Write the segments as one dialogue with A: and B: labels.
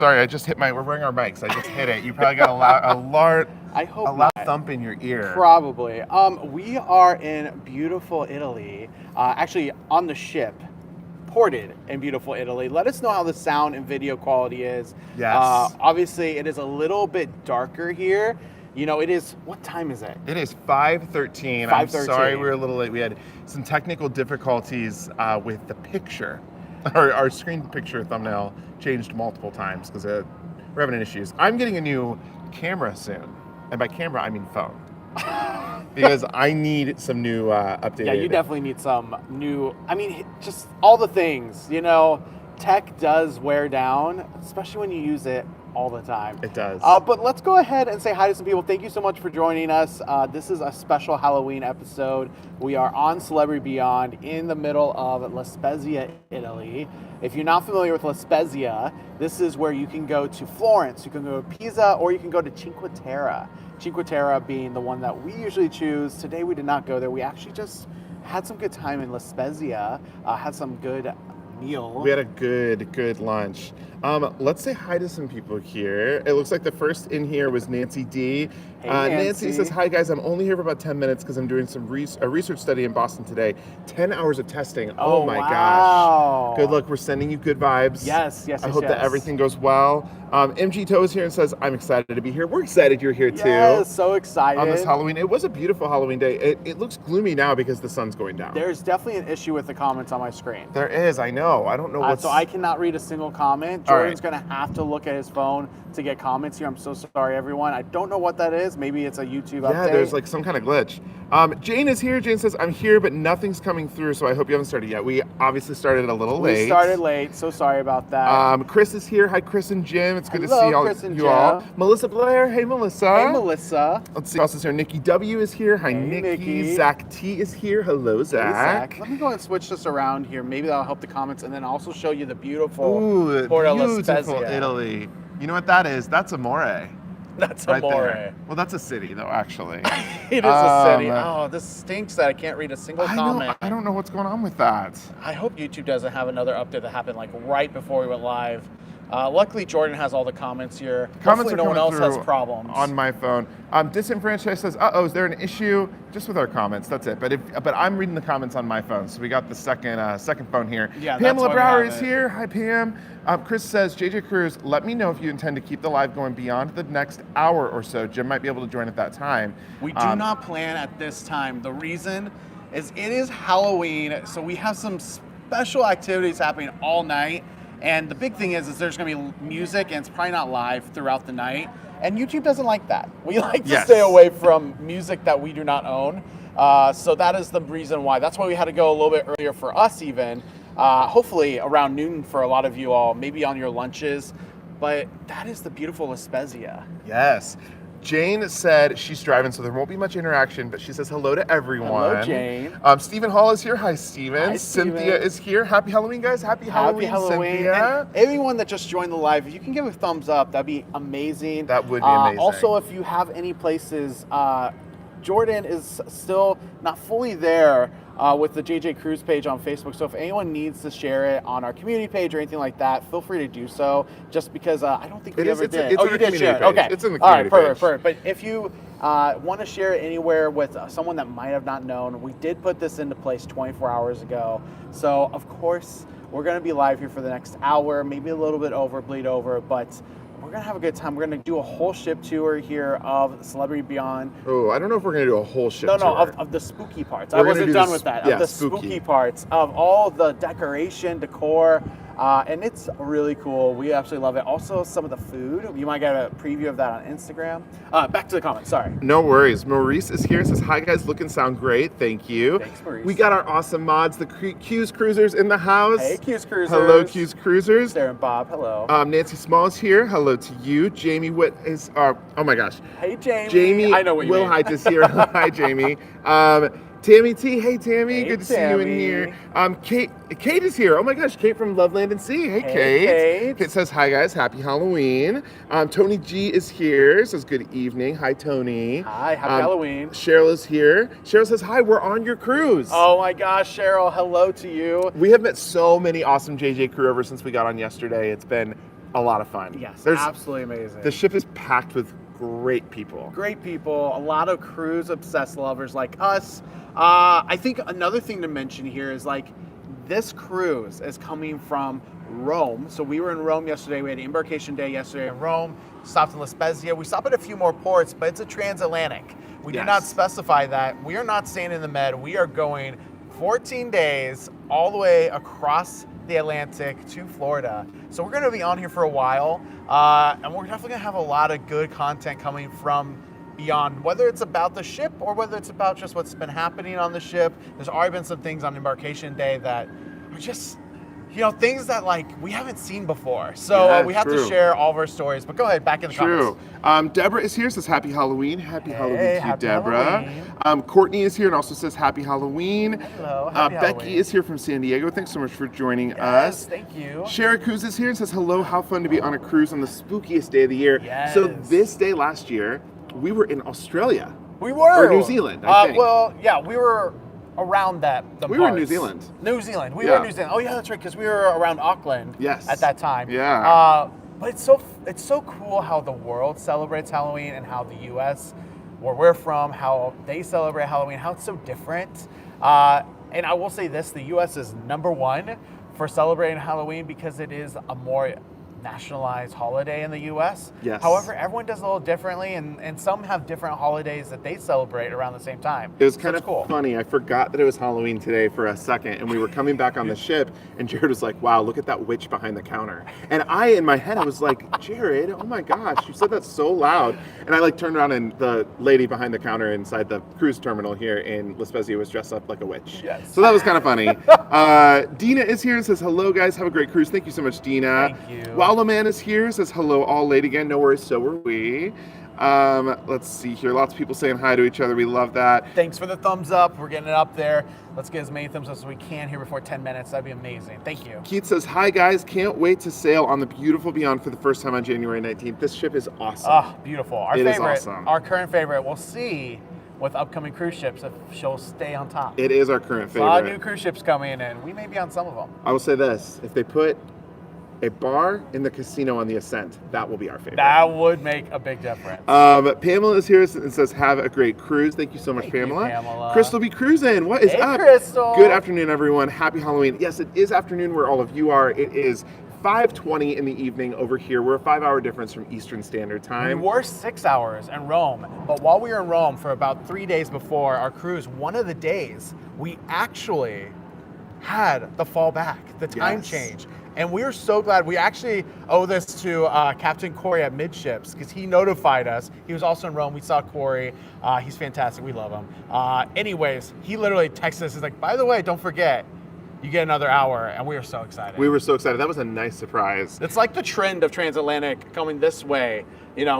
A: Sorry, I just hit we're wearing our mics. I just hit it. You probably got a loud
B: I hope
A: a loud
B: not.
A: thump in your ear.
B: Probably. We are in beautiful Italy, actually on the ship, ported in beautiful Italy. Let us know how the sound and video quality is.
A: Yes.
B: Obviously, it is a little bit darker here. You know, it is, what time is it?
A: It is 5:13. I'm sorry we were a little late. We had some technical difficulties with the picture. Our screen picture thumbnail changed multiple times because we're having issues. I'm getting a new camera soon. And by camera, I mean phone. Because I need some new updated.
B: Yeah, you definitely need some new, I mean, just all the things, you know, tech does wear down, especially when you use it all the time.
A: It does.
B: But let's go ahead and say hi to some people. Thank you so much for joining us. This is a special Halloween episode. We are on Celebrity Beyond in the middle of La Spezia, Italy. If you're not familiar with La Spezia, this is where you can go to Florence, you can go to Pisa, or you can go to Cinque Terre. Cinque Terre being the one that we usually choose. Today we did not go there. We actually just had some good time in La Spezia, had some good meal.
A: We had a good lunch. Let's say hi to some people here. It looks like the first in here was Nancy D.
B: Hey, Nancy.
A: Nancy says, hi guys, I'm only here for about 10 minutes because I'm doing some a research study in Boston today. 10 hours of testing. Oh my
B: wow.
A: gosh. Good luck. We're sending you good vibes.
B: Yes.
A: I hope that everything goes well. MG Toe is here and says, I'm excited to be here. We're excited you're here too.
B: Yes, so excited.
A: On this Halloween. It was a beautiful Halloween day. It looks gloomy now because the sun's going down.
B: There's definitely an issue with the comments on my screen.
A: There is, I know. I don't know what's...
B: So I cannot read a single comment. Jordan's going to have to look at his phone to get comments here. I'm so sorry, everyone. I don't know what that is. Maybe it's a YouTube update.
A: Yeah, there's like some kind of glitch. Jane is here. Jane says, I'm here, but nothing's coming through, so I hope you haven't started yet. We obviously started a little late.
B: We started late. So sorry about that.
A: Chris is here. Hi, Chris and Jim. It's good to
B: Hello,
A: see all
B: Chris and
A: you
B: Jim.
A: all. Melissa Blair. Hey, Melissa.
B: Hey, Melissa.
A: Let's see who else is here. Nikki W is here. Hi,
B: Hey,
A: Nikki. Zach T is here. Hello, Zach.
B: Let me go and switch this around here. Maybe that'll help the comments, and then also show you the beautiful
A: Ooh,
B: Port of La
A: beautiful
B: Spezia.
A: Italy. You know what that is? That's Amore.
B: That's
A: Right
B: Amore.
A: there. Well, that's a city, though, actually.
B: It is a city. Oh, this stinks that I can't read a single comment.
A: I don't know what's going on with that.
B: I hope YouTube doesn't have another update that happened like right before we went live. Luckily, Jordan has all the comments here.
A: Comments
B: Hopefully no one else has problems.
A: On my phone. Disenfranchised says, uh-oh, is there an issue? Just with our comments, that's it. But I'm reading the comments on my phone, so we got the second phone here.
B: Yeah,
A: Pamela
B: that's why
A: Brower
B: we have
A: is
B: it.
A: here. Hi, Pam. Chris says, JJ Cruz, let me know if you intend to keep the live going beyond the next hour or so. Jim might be able to join at that time.
B: We do not plan at this time. The reason is it is Halloween, so we have some special activities happening all night. And the big thing is there's going to be music, and it's probably not live throughout the night. And YouTube doesn't like that. We like to stay away from music that we do not own. So that is the reason why. That's why we had to go a little bit earlier for us even. Hopefully around noon for a lot of you all, maybe on your lunches. But that is the beautiful La Spezia.
A: Yes. Jane said she's driving, so there won't be much interaction, but she says hello to everyone.
B: Hello, Jane.
A: Stephen Hall is here. Hi, Stephen.
B: Hi, Stephen.
A: Cynthia is here. Happy Halloween, guys. Happy Halloween, Cynthia.
B: And anyone that just joined the live, if you can give a thumbs up, that'd be amazing.
A: That would be amazing.
B: Also, if you have any places, Jordan is still not fully there with the JJ Cruz page on Facebook. So if anyone needs to share it on our community page or anything like that, feel free to do so. Just because I don't think we ever did.
A: It's
B: you did share it. Okay.
A: It's in the
B: All
A: community
B: right,
A: page.
B: perfect. But if you want to share it anywhere with someone that might have not known, we did put this into place 24 hours ago. So of course, we're going to be live here for the next hour, maybe a little bit over, bleed over, but we're going to have a good time. We're going to do a whole ship tour here of Celebrity Beyond.
A: Oh, I don't know if we're going to do a whole ship
B: No,
A: tour.
B: of the spooky parts.
A: We're
B: I
A: gonna
B: wasn't
A: do
B: done
A: the
B: with that.
A: yeah,
B: Of the
A: spooky.
B: spooky parts, of all the decoration, decor, and it's really cool. We absolutely love it. Also, some of the food. You might get a preview of that on Instagram. Back to the comments, sorry.
A: No worries. Maurice is here and says, hi guys, look and sound great. Thank you.
B: Thanks, Maurice.
A: We got our awesome mods, the Q's Cruisers in the house.
B: Hey, Q's Cruisers.
A: Hello, Q's Cruisers.
B: Sarah and Bob, hello.
A: Nancy Small is here. Hello to you. Jamie Witt is, oh my gosh.
B: Hey, Jamie.
A: Jamie
B: I know what you
A: Will
B: mean.
A: Height is here. Hi, Jamie. Tammy T. Hey, Tammy.
B: Hey,
A: Good to see you in here. Kate is here. Oh my gosh, Kate from Loveland and Sea. Hey, Kate. Kate says, hi guys, happy Halloween. Tony G is here. Says good evening. Hi, Tony.
B: Hi, happy Halloween.
A: Cheryl is here. Cheryl says, hi, we're on your cruise.
B: Oh my gosh, Cheryl, hello to you.
A: We have met so many awesome JJ crew ever since we got on yesterday. It's been a lot of fun.
B: Yes,
A: There's
B: absolutely amazing.
A: The ship is packed with great people.
B: Great people, a lot of cruise obsessed lovers like us. I think another thing to mention here is like this cruise is coming from Rome. So we were in Rome yesterday. We had embarkation day yesterday in Rome. Stopped in La Spezia. We stopped at a few more ports, but it's a transatlantic. We did not specify that. We are not staying in the Med. We are going 14 days all the way across the Atlantic to Florida. So we're going to be on here for a while, and we're definitely going to have a lot of good content coming from beyond, whether it's about the ship or whether it's about just what's been happening on the ship. There's already been some things on embarkation day that are just, things that like we haven't seen before. So we have to share all of our stories. But go ahead, back in the comments.
A: Deborah is here, says happy Halloween. Happy Halloween to you,
B: happy
A: Deborah.
B: Halloween.
A: Courtney is here and also says happy Halloween.
B: Hello, happy
A: Becky
B: Halloween.
A: is here from San Diego. Thanks so much for joining us.
B: Thank you.
A: Shara Cruz is here and says hello, how fun to be on a cruise on the spookiest day of the year.
B: Yes.
A: So this day last year, we were in Australia.
B: We were.
A: Or New Zealand, I think.
B: Well, yeah, we were around that.
A: We were in New Zealand.
B: We were in New Zealand. Oh yeah, that's right, because we were around Auckland.
A: Yes.
B: At that time.
A: Yeah.
B: But it's so cool how the world celebrates Halloween and how the U.S., where we're from, how they celebrate Halloween, how it's so different. And I will say this: the U.S. is #1 for celebrating Halloween because it is a more nationalized holiday in the U.S.
A: Yes.
B: However, everyone does it a little differently, and some have different holidays that they celebrate around the same time.
A: It was kind of
B: cool.
A: funny. I forgot that it was Halloween today for a second, and we were coming back on the ship, and Jared was like, wow, look at that witch behind the counter. And in my head, I was like, Jared, oh my gosh, you said that so loud. And I like turned around, and the lady behind the counter inside the cruise terminal here in La Spezia was dressed up like a witch.
B: Yes.
A: So that was kind of funny. Dina is here and says, hello guys, have a great cruise. Thank you so much, Dina.
B: Thank you.
A: Wallow Man is here, says hello all late again. No worries, so are we. Let's see here. Lots of people saying hi to each other. We love that.
B: Thanks for the thumbs up. We're getting it up there. Let's get as many thumbs up as we can here before 10 minutes. That'd be amazing. Thank you.
A: Keith says, hi guys. Can't wait to sail on the beautiful Beyond for the first time on January 19th. This ship is awesome.
B: Oh, beautiful. Our
A: It is
B: favorite,
A: awesome.
B: our current favorite. We'll see with upcoming cruise ships if she'll stay on top.
A: It is our current favorite.
B: A lot of new cruise ships coming in, and we may be on some of them.
A: I will say this. If they put a bar in the casino on the Ascent, that will be our favorite.
B: That would make a big difference.
A: Pamela is here and says, have a great cruise. Thank you so much,
B: Thank you,
A: Pamela.
B: Pamela.
A: Crystal be cruising. What is
B: Hey,
A: up?
B: Crystal.
A: Good afternoon, everyone. Happy Halloween. Yes, it is afternoon where all of you are. It is 5:20 in the evening over here. We're a 5-hour difference from Eastern Standard
B: We
A: Time.
B: were 6 hours in Rome, but while we were in Rome for about 3 days before our cruise, one of the days we actually had the fall back, the time
A: Yes.
B: change. And we were so glad. We actually owe this to Captain Corey at Midships because he notified us. He was also in Rome. We saw Corey. He's fantastic. We love him. Anyways, he literally texted us. He's like, by the way, don't forget, you get another hour. And we were so excited.
A: We were so excited. That was a nice surprise.
B: It's like the trend of Transatlantic coming this way,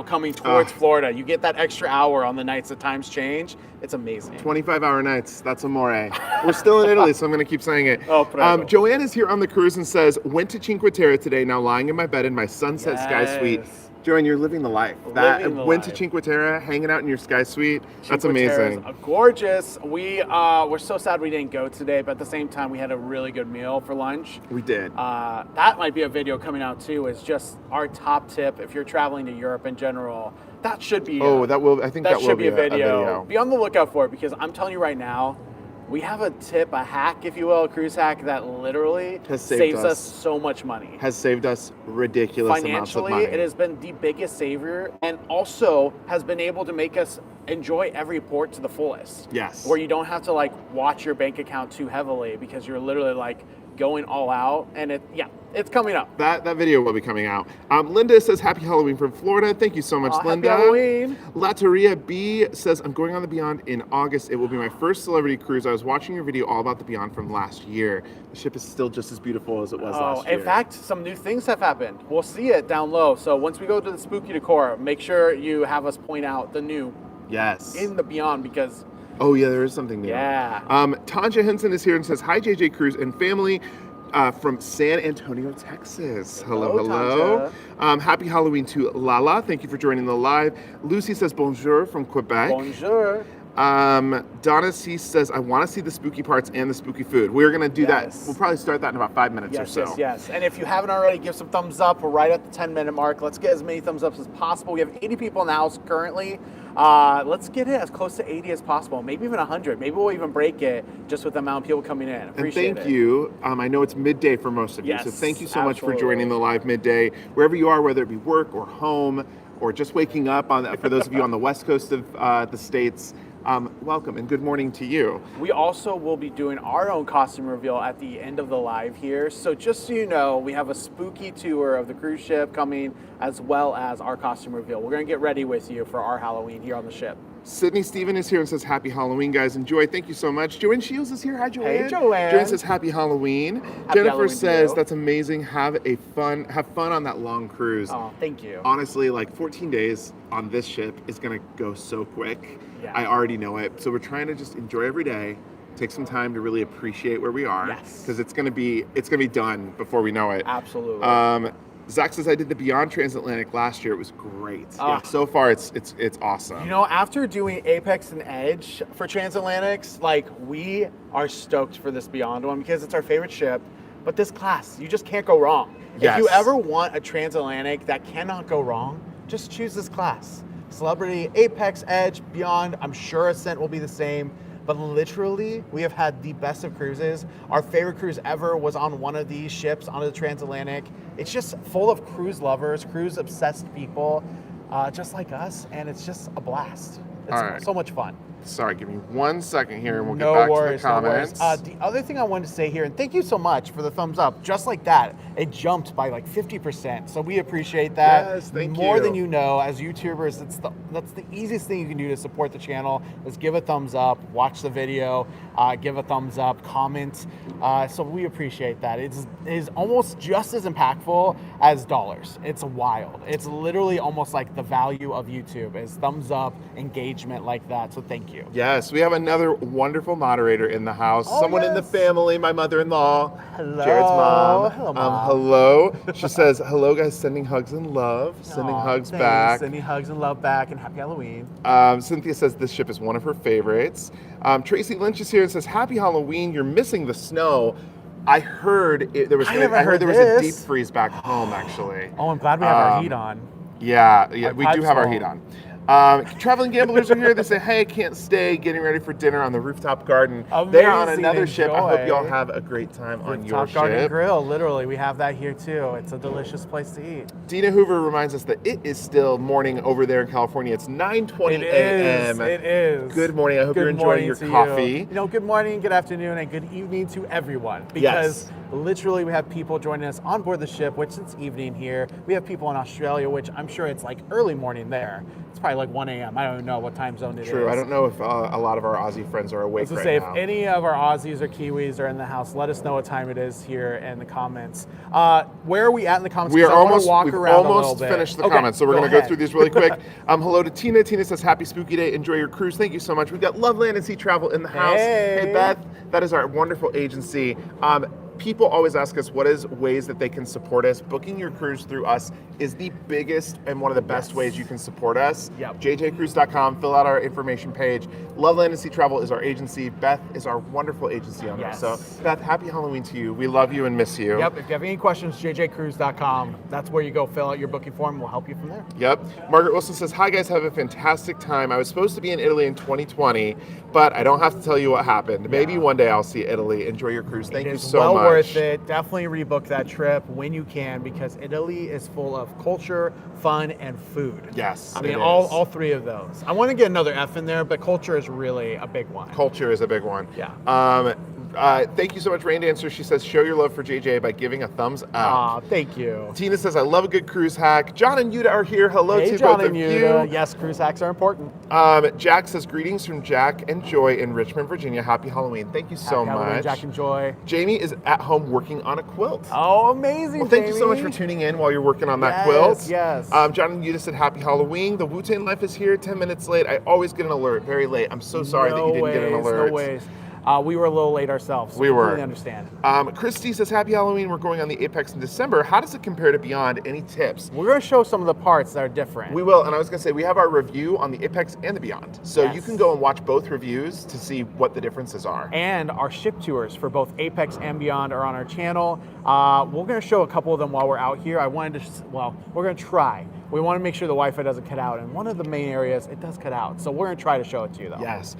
B: coming towards Florida. You get that extra hour on the nights that times change. It's amazing.
A: 25-hour nights. That's amore. We're still in Italy, so I'm going to keep saying it.
B: Oh, prego.
A: Joanne is here on the cruise and says, went to Cinque Terre today, now lying in my bed in my sunset sky suite. Joanne, you're living the life.
B: Living the
A: went
B: life.
A: to Cinque Terre, hanging out in your sky suite. That's
B: Cinque Terre is
A: amazing.
B: gorgeous. We're so sad we didn't go today, but at the same time, we had a really good meal for lunch.
A: We did.
B: That might be a video coming out too. Is just our top tip if you're traveling to Europe in general. That should be.
A: I think that will
B: should be a
A: video.
B: video. Be on the lookout for it because I'm telling you right now, we have a tip, a hack, if you will, a cruise hack that literally saves us so much money.
A: Has saved us ridiculous amounts of money.
B: Financially, it has been the biggest savior and also has been able to make us enjoy every port to the fullest.
A: Yes.
B: Where you don't have to watch your bank account too heavily because you're literally going all out, and it's coming up.
A: That video will be coming out. Linda says, happy Halloween from Florida. Thank you so much, Linda.
B: Happy Halloween.
A: Lataria B says, I'm going on the Beyond in August. It will be my first celebrity cruise. I was watching your video all about the Beyond from last year. The ship is still just as beautiful as it was last year.
B: In fact, some new things have happened. We'll see it down low. So once we go to the spooky decor, make sure you have us point out the new in the Beyond because...
A: Oh yeah, there is something new.
B: Yeah.
A: Tanja Henson is here and says, hi JJ Cruz and family from San Antonio, Texas. Hello. Happy Halloween to Lala. Thank you for joining the live. Lucy says bonjour from Quebec.
B: Bonjour.
A: Donna C says, I want to see the spooky parts and the spooky food. We're going to do that. We'll probably start that in about 5 minutes or so.
B: Yes. And if you haven't already, give some thumbs up. We're right at the 10-minute mark. Let's get as many thumbs ups as possible. We have 80 people in the house currently. Let's get it as close to 80 as possible. Maybe even 100. Maybe we'll even break it just with the amount of people coming in. Appreciate it.
A: And thank you. I know it's midday for most of you. So thank you so much for joining the live midday. Wherever you are, whether it be work or home or just waking up, for those of you on the west coast of the States, welcome and good morning to you.
B: We also will be doing our own costume reveal at the end of the live here. So just so you know, we have a spooky tour of the cruise ship coming as well as our costume reveal. We're going to get ready with you for our Halloween here on the ship.
A: Sydney Steven is here and says, Happy Halloween, guys. Enjoy. Thank you so much. Joanne Shields is here. Hi, Joanne.
B: Hey, Joanne.
A: Joanne says, Happy Halloween. Jennifer says, that's amazing. Have fun on that long cruise.
B: Oh, thank you.
A: Honestly, like 14 days on this ship is going to go so quick.
B: Yeah.
A: I already know it. So we're trying to just enjoy every day. Take some time to really appreciate where we are.
B: Yes.
A: Because it's gonna be done before we know it.
B: Absolutely.
A: Zach says I did the Beyond Transatlantic last year. It was great. Yeah, so far it's awesome.
B: You know, after doing Apex and Edge for Transatlantics, like we are stoked for this Beyond one because it's our favorite ship. But this class, you just can't go wrong.
A: Yes.
B: If you ever want a Transatlantic that cannot go wrong, just choose this class. Celebrity, Apex, Edge, Beyond. I'm sure Ascent will be the same. But literally, we have had the best of cruises. Our favorite cruise ever was on one of these ships on the Transatlantic. It's just full of cruise lovers, cruise-obsessed people, just like us, and it's just a blast. It's so much fun.
A: Sorry, give me 1 second here and we'll get back to the comments.
B: The other thing I wanted to say here, and thank you so much for the thumbs up, just like that, it jumped by like 50%. So we appreciate that.
A: Yes, thank you.
B: More than you know, as YouTubers, that's the easiest thing you can do to support the channel is give a thumbs up, watch the video, give a thumbs up, comment. So we appreciate that. It is almost just as impactful as dollars. It's wild. It's literally almost like the value of YouTube is thumbs up, engagement like that. So thank you.
A: Yes, we have another wonderful moderator in the house.
B: Oh,
A: someone in the family, my mother-in-law.
B: Hello.
A: Jared's mom.
B: Hello, Mom.
A: Hello. She says, hello, guys, sending hugs and love. Sending hugs back.
B: Sending hugs and love back, and happy Halloween.
A: Cynthia says this ship is one of her favorites. Tracy Lynch is here and says, happy Halloween. You're missing the snow. I heard there was a deep freeze back home, actually.
B: Oh, I'm glad we have our heat on.
A: Yeah, we do have our heat on. Traveling gamblers are here. They say, hey, can't stay, getting ready for dinner on the Rooftop Garden.
B: Amazing.
A: They're on another ship. I hope y'all have a great time on your
B: Rooftop Garden
A: ship.
B: Grill, literally, we have that here too. It's a delicious place to eat.
A: Dina Hoover reminds us that it is still morning over there in California. It's 9:20 a.m.
B: It is.
A: Good morning. I hope you're enjoying your coffee.
B: You know, good morning, good afternoon, and good evening to everyone. Because literally we have people joining us on board the ship, which it's evening here. We have people in Australia, which I'm sure it's like early morning there. It's probably like 1 a.m. I don't even know what time zone it is.
A: True. I don't know if a lot of our Aussie friends are awake right now.
B: If any of our Aussies or Kiwis are in the house, let us know what time it is here in the comments. Where are we at in the comments?
A: We've almost
B: bit.
A: finished the comments, so we're going to go through these really quick. Hello to Tina. Tina says, happy spooky day. Enjoy your cruise. Thank you so much. We've got Loveland and Sea Travel in the house. Hey, Beth. That is our wonderful agency. People always ask us what is ways that they can support us. Booking your cruise through us is the biggest and one of the best ways you can support us. jjcruise.com, fill out our information page. Loveland and Sea Travel is our agency. Beth is our wonderful agency on there. So Beth, happy Halloween to you. We love you and miss you.
B: Yep, if you have any questions, jjcruise.com. That's where you go fill out your booking form. We'll help you from there.
A: Yep. Margaret Wilson says, hi guys, have a fantastic time. I was supposed to be in Italy in 2020, but I don't have to tell you what happened. Maybe one day I'll see Italy. Enjoy your cruise. Thank you so much.
B: Worth it. Definitely rebook that trip when you can because Italy is full of culture, fun, and food.
A: Yes,
B: I mean all three of those. I want to get another F in there, but culture is really a big one.
A: Culture is a big one.
B: Yeah.
A: Thank you so much, Rain Dancer. She says, show your love for JJ by giving a thumbs up.
B: Aw, thank you.
A: Tina says, I love a good cruise hack. John and Yuta are here. Hello to
B: John
A: both
B: and
A: of
B: Yuta.
A: you.
B: Yes, cruise hacks are important.
A: Jack says, greetings from Jack and Joy in Richmond, Virginia. Happy Halloween. Thank you so much.
B: Halloween, Jack and Joy.
A: Jamie is at home working on a quilt.
B: Oh, amazing,
A: Well, thank you so much for tuning in while you're working on that quilt.
B: Yes.
A: John and Yuta said, happy Halloween. The Wu-Tang Life is here, 10 minutes late. I always get an alert very late. I'm so sorry that you didn't get an alert.
B: No ways.
C: we were a little late ourselves. So
A: we were.
C: Completely understand.
A: Christy says, Happy Halloween. We're going on the Apex in December. How does it compare to Beyond? Any tips?
C: We're going to show some of the parts that are different.
A: We will, and I was going to say, we have our review on the Apex and the Beyond. So
C: Yes.
A: you can go and watch both reviews to see what the differences are.
C: And our ship tours for both Apex and Beyond are on our channel. We're going to show a couple of them while we're out here. We're going to try. We want to make sure the Wi-Fi doesn't cut out. And one of the main areas, it does cut out. So we're going to try to show it to you, though.
A: Yes.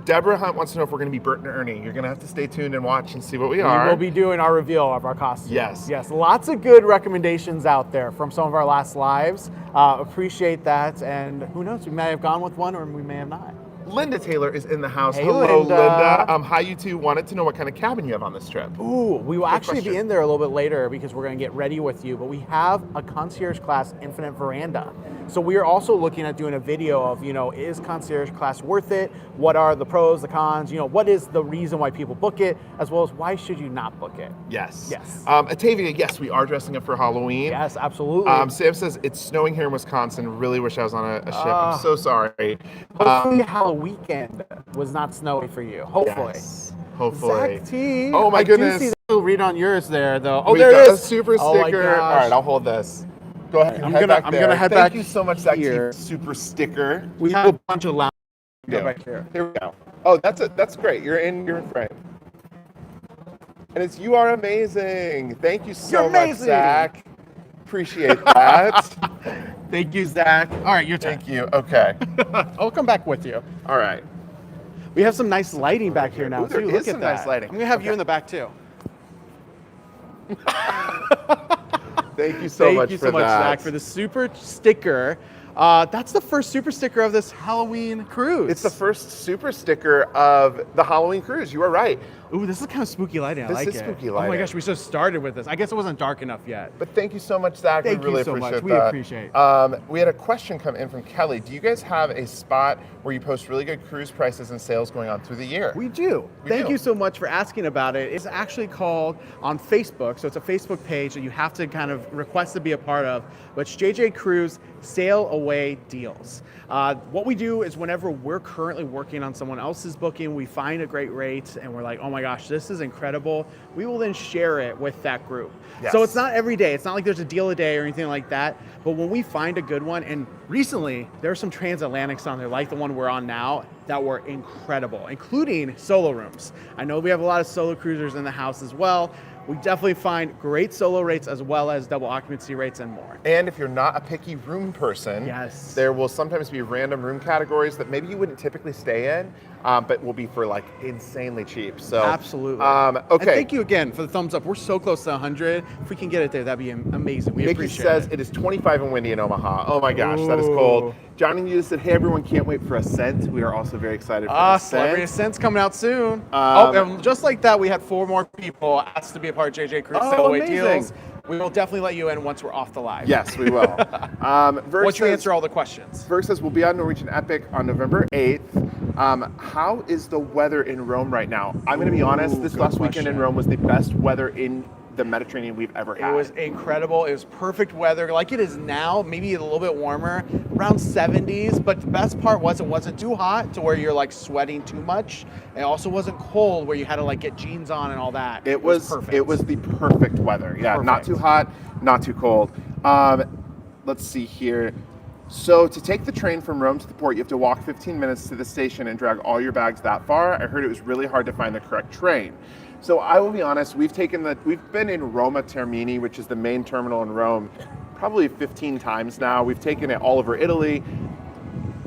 A: Deborah Hunt wants to know if we're going to be Bert and Ernie. You're going to have to stay tuned and watch and see what we are.
C: We will be doing our reveal of our costumes.
A: Yes.
C: Yes. Lots of good recommendations out there from some of our last lives. Appreciate that. And who knows, we may have gone with one or we may have not.
A: Linda Taylor is in the house.
C: Hey,
A: Hello,
C: Linda.
A: Linda. Hi, you two. Wanted to know what kind of cabin you have on this trip.
C: Ooh, we will actually
A: question.
C: be in there a little bit later because we're going to get ready with you, but we have a concierge class infinite veranda. So we are also looking at doing a video of, is concierge class worth it? What are the pros, the cons? What is the reason why people book it, as well as why should you not book it?
A: Yes.
C: Yes.
A: Atavia, yes, we are dressing up for Halloween.
C: Yes, absolutely.
A: Sam says, it's snowing here in Wisconsin. Really wish I was on a ship. I'm so sorry.
C: Hopefully Halloween weekend was not snowy for you. Hopefully.
A: Yes, hopefully.
C: Zach T.
A: Oh my
C: I
A: goodness.
C: do see the read on yours there, though. Oh,
A: We
C: there
A: got
C: it
A: a
C: is.
A: super
C: Oh my
A: sticker.
C: gosh.
A: All right, I'll hold this. Go ahead.
C: I'm
A: head
C: gonna-
A: back
C: I'm
A: there.
C: gonna head
A: Thank
C: back
A: you so much, Zach T.
C: here.
A: Super sticker.
C: We have a bunch of lounge
A: Yeah.
C: back here.
A: Here we go. Oh, that's great. You're in frame. And you are amazing. Thank you so
C: You're
A: much,
C: amazing.
A: Zach. Appreciate that.
C: Thank you, Zach. All right, your turn.
A: Thank you. Okay.
C: I'll come back with you.
A: All right.
C: We have some nice lighting back here now,
A: Ooh, there
C: too.
A: is
C: Look at
A: some
C: that.
A: nice lighting.
C: I'm going to have you in the back, too.
A: Thank you so
C: Thank
A: much
C: you
A: for
C: so much,
A: that.
C: Zach, for the super sticker. That's the first super sticker of this Halloween cruise.
A: It's the first super sticker of the Halloween cruise. You are right.
C: Ooh, this is kind of spooky lighting. I
A: This
C: like
A: is
C: it.
A: spooky
C: Oh my
A: lighting.
C: gosh, we should have started with this. I guess it wasn't dark enough yet.
A: But thank you so much, Zach.
C: Thank
A: we really
C: you so
A: appreciate
C: much. We
A: that.
C: appreciate.
A: We had a question come in from Kelly. Do you guys have a spot where you post really good cruise prices and sales going on through the year?
C: We do.
A: We
C: Thank
A: do.
C: you so much for asking about it. It's actually called on Facebook. So it's a Facebook page that you have to kind of request to be a part of. But it's JJ Cruise Sail Away Deals. What we do is whenever we're currently working on someone else's booking, we find a great rate and we're like, oh my gosh, this is incredible. We will then share it with that group.
A: Yes.
C: So it's not every day. It's not like there's a deal a day or anything like that. But when we find a good one, and recently there are some Transatlantics on there, like the one we're on now, that were incredible, including solo rooms. I know we have a lot of solo cruisers in the house as well. We definitely find great solo rates as well as double occupancy rates and more.
A: And if you're not a picky room person,
C: Yes.
A: there will sometimes be random room categories that maybe you wouldn't typically stay in, but will be for like insanely cheap. So
C: Absolutely.
A: Okay.
C: And thank you again for the thumbs up. We're so close to 100. If we can get it there, that'd be amazing. We
A: Mickey
C: appreciate
A: says
C: it.
A: it is 25 and windy in Omaha. Oh my gosh, that is cold.
C: Ooh.
A: Johnny Hughes said, hey everyone, can't wait for Ascent. We are also very excited for
C: Celebrity
A: Ascent.
C: Ascent's coming out soon. And just like that, we had 4 more people asked to be a part of JJ Cruise Sail Away
A: amazing.
C: Deals. We will definitely let you in once we're off the live.
A: Yes, we will. Verse
C: Once you
A: says-
C: answer all the questions.
A: Verse says, we'll be on Norwegian Epic on November 8th. How is the weather in Rome right now? I'm going to be honest, this
C: good
A: last weekend in
C: question.
A: Rome was the best weather in the Mediterranean we've ever had.
C: It was incredible. It was perfect weather, like it is now, maybe a little bit warmer, around 70s. But the best part was it wasn't too hot to where you're like sweating too much. It also wasn't cold where you had to like get jeans on and all that.
A: It was
C: perfect.
A: It was the perfect weather. Yeah, not
C: Perfect.
A: too hot, not too cold. Let's see here. So to take the train from Rome to the port, you have to walk 15 minutes to the station and drag all your bags that far. I heard it was really hard to find the correct train. So I will be honest, we've been in Roma Termini, which is the main terminal in Rome, probably 15 times now. We've taken it all over Italy.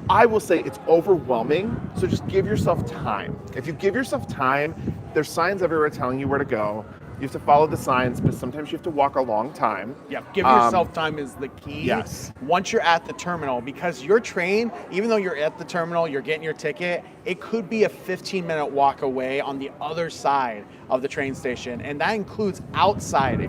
A: I will say it's overwhelming, so just give yourself time. If you give yourself time, there's signs everywhere telling you where to go. You have to follow the signs, but sometimes you have to walk a long time.
C: Yeah, give yourself time is the key.
A: Yes.
C: Once you're at the terminal, because your train, even though you're at the terminal, you're getting your ticket, it could be a 15-minute walk away on the other side of the train station, and that includes outside,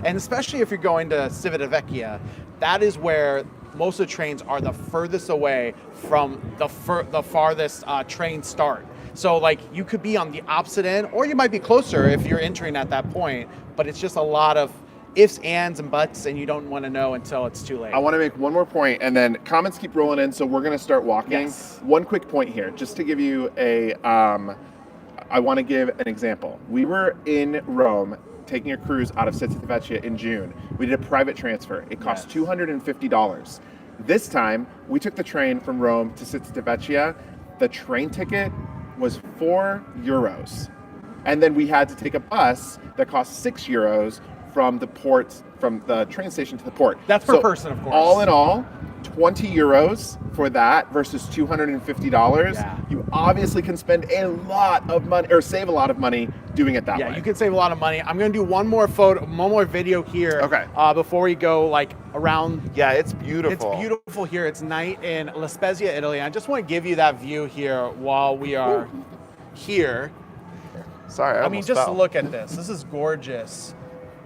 C: and especially if you're going to Civitavecchia, that is where most of the trains are the furthest away from the farthest train start. So like you could be on the opposite end, or you might be closer if you're entering at that point, but it's just a lot of ifs, ands, and buts, and you don't want to know until it's too late.
A: I want to make one more point, and then comments keep rolling in, so we're going to start walking.
C: Yes.
A: One quick point here, just to give you a I want to give an example. We were in Rome taking a cruise out of Spezia in June. We did a private transfer. It cost $250. This time, we took the train from Rome to Spezia. The train ticket was €4. And then we had to take a bus that cost €6 from the port, from the train station to the port.
C: That's per person, of course.
A: All in all, €20 for that versus $250.
C: Yeah.
A: You obviously can spend a lot of money, or save a lot of money doing it that way.
C: Yeah, you can save a lot of money. I'm gonna do one more video here.
A: Okay.
C: Before we go like around.
A: Yeah, it's beautiful.
C: It's beautiful here. It's night in La Spezia, Italy. I just want to give you that view here while we are here.
A: Sorry, I
C: mean, just look at this. This is gorgeous.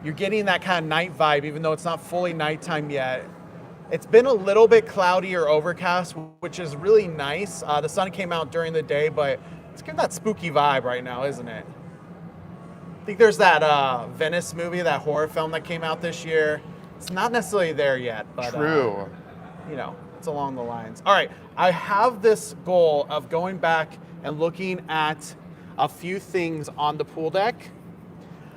C: You're getting that kind of night vibe, even though it's not fully nighttime yet. It's been a little bit cloudy or overcast, which is really nice. The sun came out during the day, but it's giving that spooky vibe right now, isn't it? I think there's that Venice movie, that horror film that came out this year. It's not necessarily there yet, but
A: True.
C: It's along the lines. All right, I have this goal of going back and looking at a few things on the pool deck.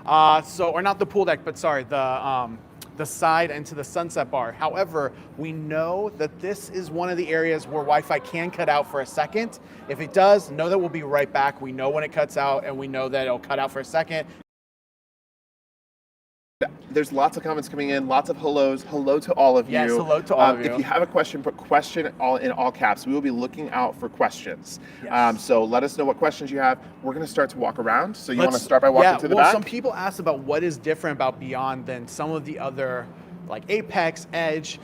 C: Or not the pool deck, but sorry, the side and to the sunset bar. However, we know that this is one of the areas where Wi-Fi can cut out for a second. If it does, know that we'll be right back. We know when it cuts out, and we know that it'll cut out for a second.
A: There's lots of comments coming in, lots of hellos. Hello to all of you.
C: Yes, hello to all of you.
A: If you have a question, put question in all caps. We will be looking out for questions.
C: Yes.
A: So let us know what questions you have. We're going to start to walk around. So you want to start by walking to the back?
C: Some people asked about what is different about Beyond than some of the other, like Apex, Edge.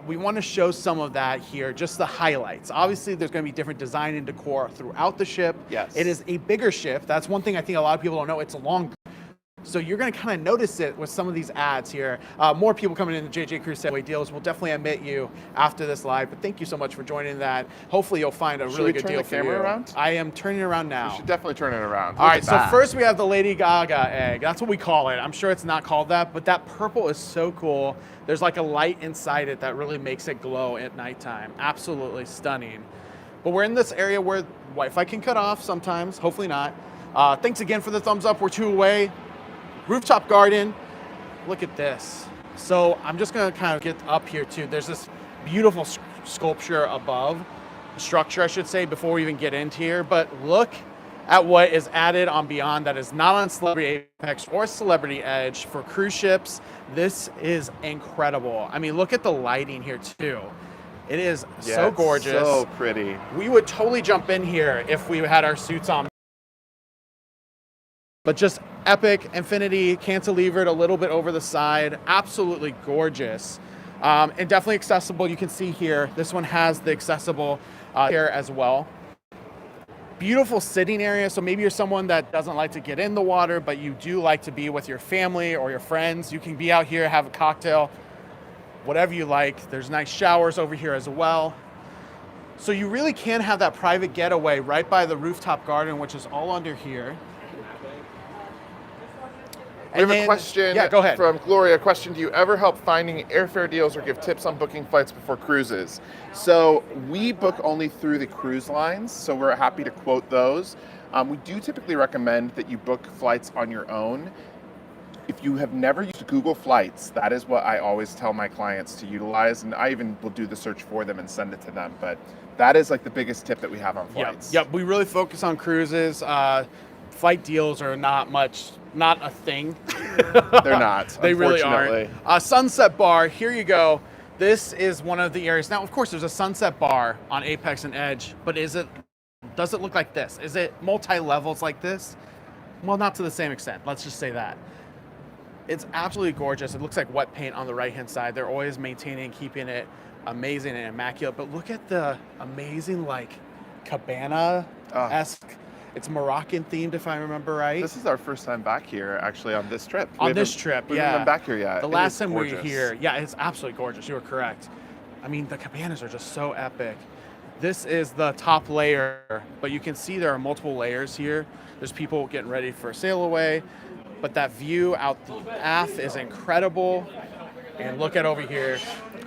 C: We want to show some of that here, just the highlights. Obviously, there's going to be different design and decor throughout the ship.
A: Yes.
C: It is a bigger ship. That's one thing I think a lot of people don't know. It's longer. So you're going to kind of notice it with some of these ads here. More people coming in the JJ Cruise Setaway deals. We'll definitely admit you after this live, but thank you so much for joining that. Hopefully you'll find a really good deal for you.
A: Should we turn the camera around?
C: I am turning it around now.
A: You should definitely turn it around.
C: All right, so first we have the Lady Gaga egg. That's what we call it. I'm sure it's not called that, but that purple is so cool. There's like a light inside it that really makes it glow at nighttime. Absolutely stunning. But we're in this area where Wi-Fi can cut off sometimes, hopefully not. Thanks again for the thumbs up. We're 2 away. Rooftop garden, look at this. So I'm just gonna kind of get up here too. There's this beautiful sculpture above, structure I should say, before we even get into here. But look at what is added on Beyond that is not on Celebrity Apex or Celebrity Edge for cruise ships. This is incredible. I mean, look at the lighting here too. It is so gorgeous.
A: So pretty.
C: We would totally jump in here if we had our suits on. But just epic, infinity, cantilevered a little bit over the side. Absolutely gorgeous. And definitely accessible. You can see here, this one has the accessible here as well. Beautiful sitting area. So maybe you're someone that doesn't like to get in the water, but you do like to be with your family or your friends. You can be out here, have a cocktail, whatever you like. There's nice showers over here as well. So you really can have that private getaway right by the rooftop garden, which is all under here.
A: We have a question
C: go ahead.
A: from Gloria. Question, do you ever help finding airfare deals or give tips on booking flights before cruises? So we book only through the cruise lines, so we're happy to quote those. We do typically recommend that you book flights on your own. If you have never used Google Flights, that is what I always tell my clients to utilize, and I even will do the search for them and send it to them. But that is like the biggest tip that we have on flights.
C: Yep. We really focus on cruises. Flight deals are not a thing.
A: They're not.
C: They really aren't. Sunset bar, here you go. This is one of the areas. Now, of course, there's a sunset bar on Apex and Edge, but does it look like this? Is it multi-levels like this? Well, not to the same extent. Let's just say that. It's absolutely gorgeous. It looks like wet paint on the right-hand side. They're always maintaining and keeping it amazing and immaculate. But look at the amazing, like, cabana-esque. It's Moroccan themed, if I remember right.
A: This is our first time back here, actually, on this trip.
C: We
A: haven't been back here yet.
C: The last time we were here, it's absolutely gorgeous. You were correct. I mean, the cabanas are just so epic. This is the top layer, but you can see there are multiple layers here. There's people getting ready for a sail away, but that view out the aft is incredible. And look at over here.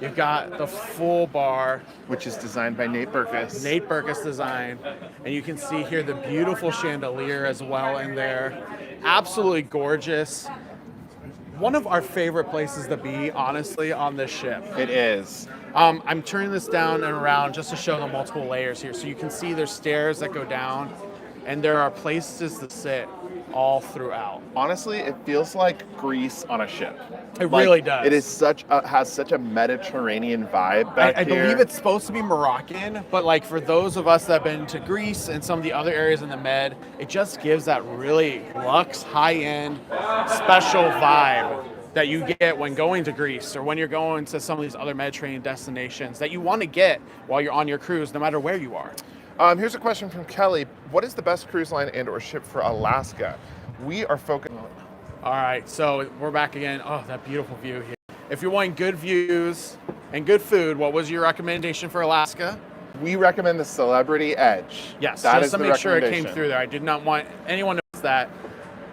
B: You've got the full bar,
A: which is designed by Nate Berkus.
B: Nate Berkus design, and you can see here the beautiful chandelier as well in there. Absolutely gorgeous. One of our favorite places to be, honestly, on this ship.
A: It is.
B: I'm turning this down and around just to show the multiple layers here. So you can see there's stairs that go down, and there are places to sit all throughout.
A: Honestly, it feels like Greece on a ship.
B: It really does.
A: It is has such a Mediterranean vibe back
B: I
A: here.
B: believe it's supposed to be Moroccan, but like for those of us that have been to Greece and some of the other areas in the Med, it just gives that really luxe, high-end, special vibe that you get when going to Greece or when you're going to some of these other Mediterranean destinations that you want to get while you're on your cruise, no matter where you are.
A: Here's a question from Kelly. What is the best cruise line and or ship for Alaska? We are focused.
B: All right, so we're back again. Oh, that beautiful view here. If you're wanting good views and good food, what was your recommendation for Alaska?
A: We recommend the Celebrity Edge.
B: Yes,
A: that
B: just
A: is
B: to
A: the
B: make sure it came
A: recommendation.
B: through there. I did not want anyone to miss that.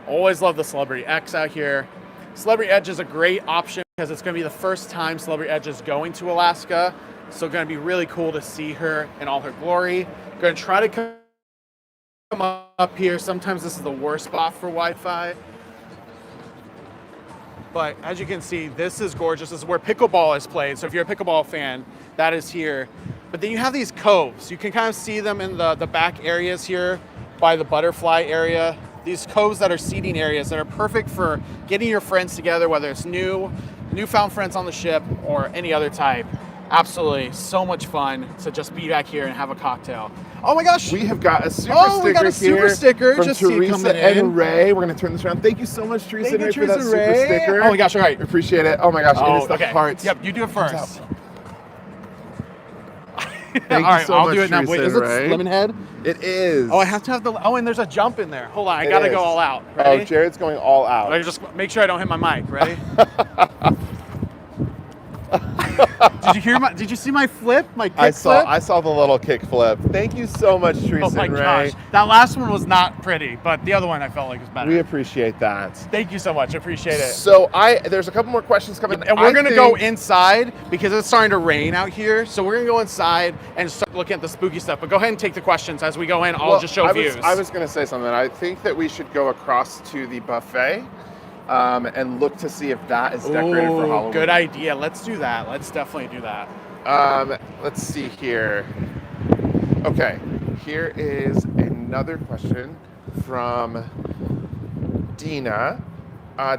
B: Always love the Celebrity X out here. Celebrity Edge is a great option because it's going to be the first time Celebrity Edge is going to Alaska. So going to be really cool to see her in all her glory. Going to try to come up here. Sometimes this is the worst spot for Wi-Fi. But as you can see, this is gorgeous. This is where pickleball is played. So if you're a pickleball fan, that is here. But then you have these coves. You can kind of see them in the back areas here by the butterfly area. These coves that are seating areas that are perfect for getting your friends together, whether it's newfound friends on the ship or any other type. Absolutely, so much fun to just be back here and have a cocktail. Oh my gosh!
A: We have got a super sticker
B: we got a super
A: here
B: sticker.
A: from
B: Just see it
A: Teresa
B: coming in.
A: and Ray. We're going to turn this around. Thank you so much, Teresa and Ray, for that
B: Teresa
A: super
B: Ray.
A: sticker.
B: Oh my gosh, all right.
A: Appreciate it. Oh my gosh, it is the
B: okay.
A: hearts.
B: Yep, you do it first.
A: Thank
B: all right,
A: you so
B: I'll
A: much,
B: do it now.
A: Teresa
B: Wait, is
A: and
B: it
A: Ray.
B: Lemonhead?
A: It is.
B: Oh, I have to have the. Oh, and there's a jump in there. Hold on, I
A: It
B: gotta
A: is.
B: go all out.
A: Oh,
B: Ready?
A: Jared's going all out.
B: I just make sure I don't hit my mic. Ready? Did you see my flip? My kick flip?
A: I saw the little kick flip. Thank you so much, Teresa
B: Oh my
A: and Ray.
B: gosh, that last one was not pretty, but the other one I felt like was better.
A: We appreciate that.
B: Thank you so much. I appreciate it.
A: So there's a couple more questions coming.
B: And we're gonna go
A: think-
B: inside because it's starting to rain out here. So we're gonna go inside and start looking at the spooky stuff. But go ahead and take the questions as we go in. I'll just show views.
A: I was going to say something. I think that we should go across to the buffet and look to see if that is decorated for Halloween.
B: Good idea. Let's do that. Let's definitely do that.
A: Let's see here. Okay, here is another question from Dina.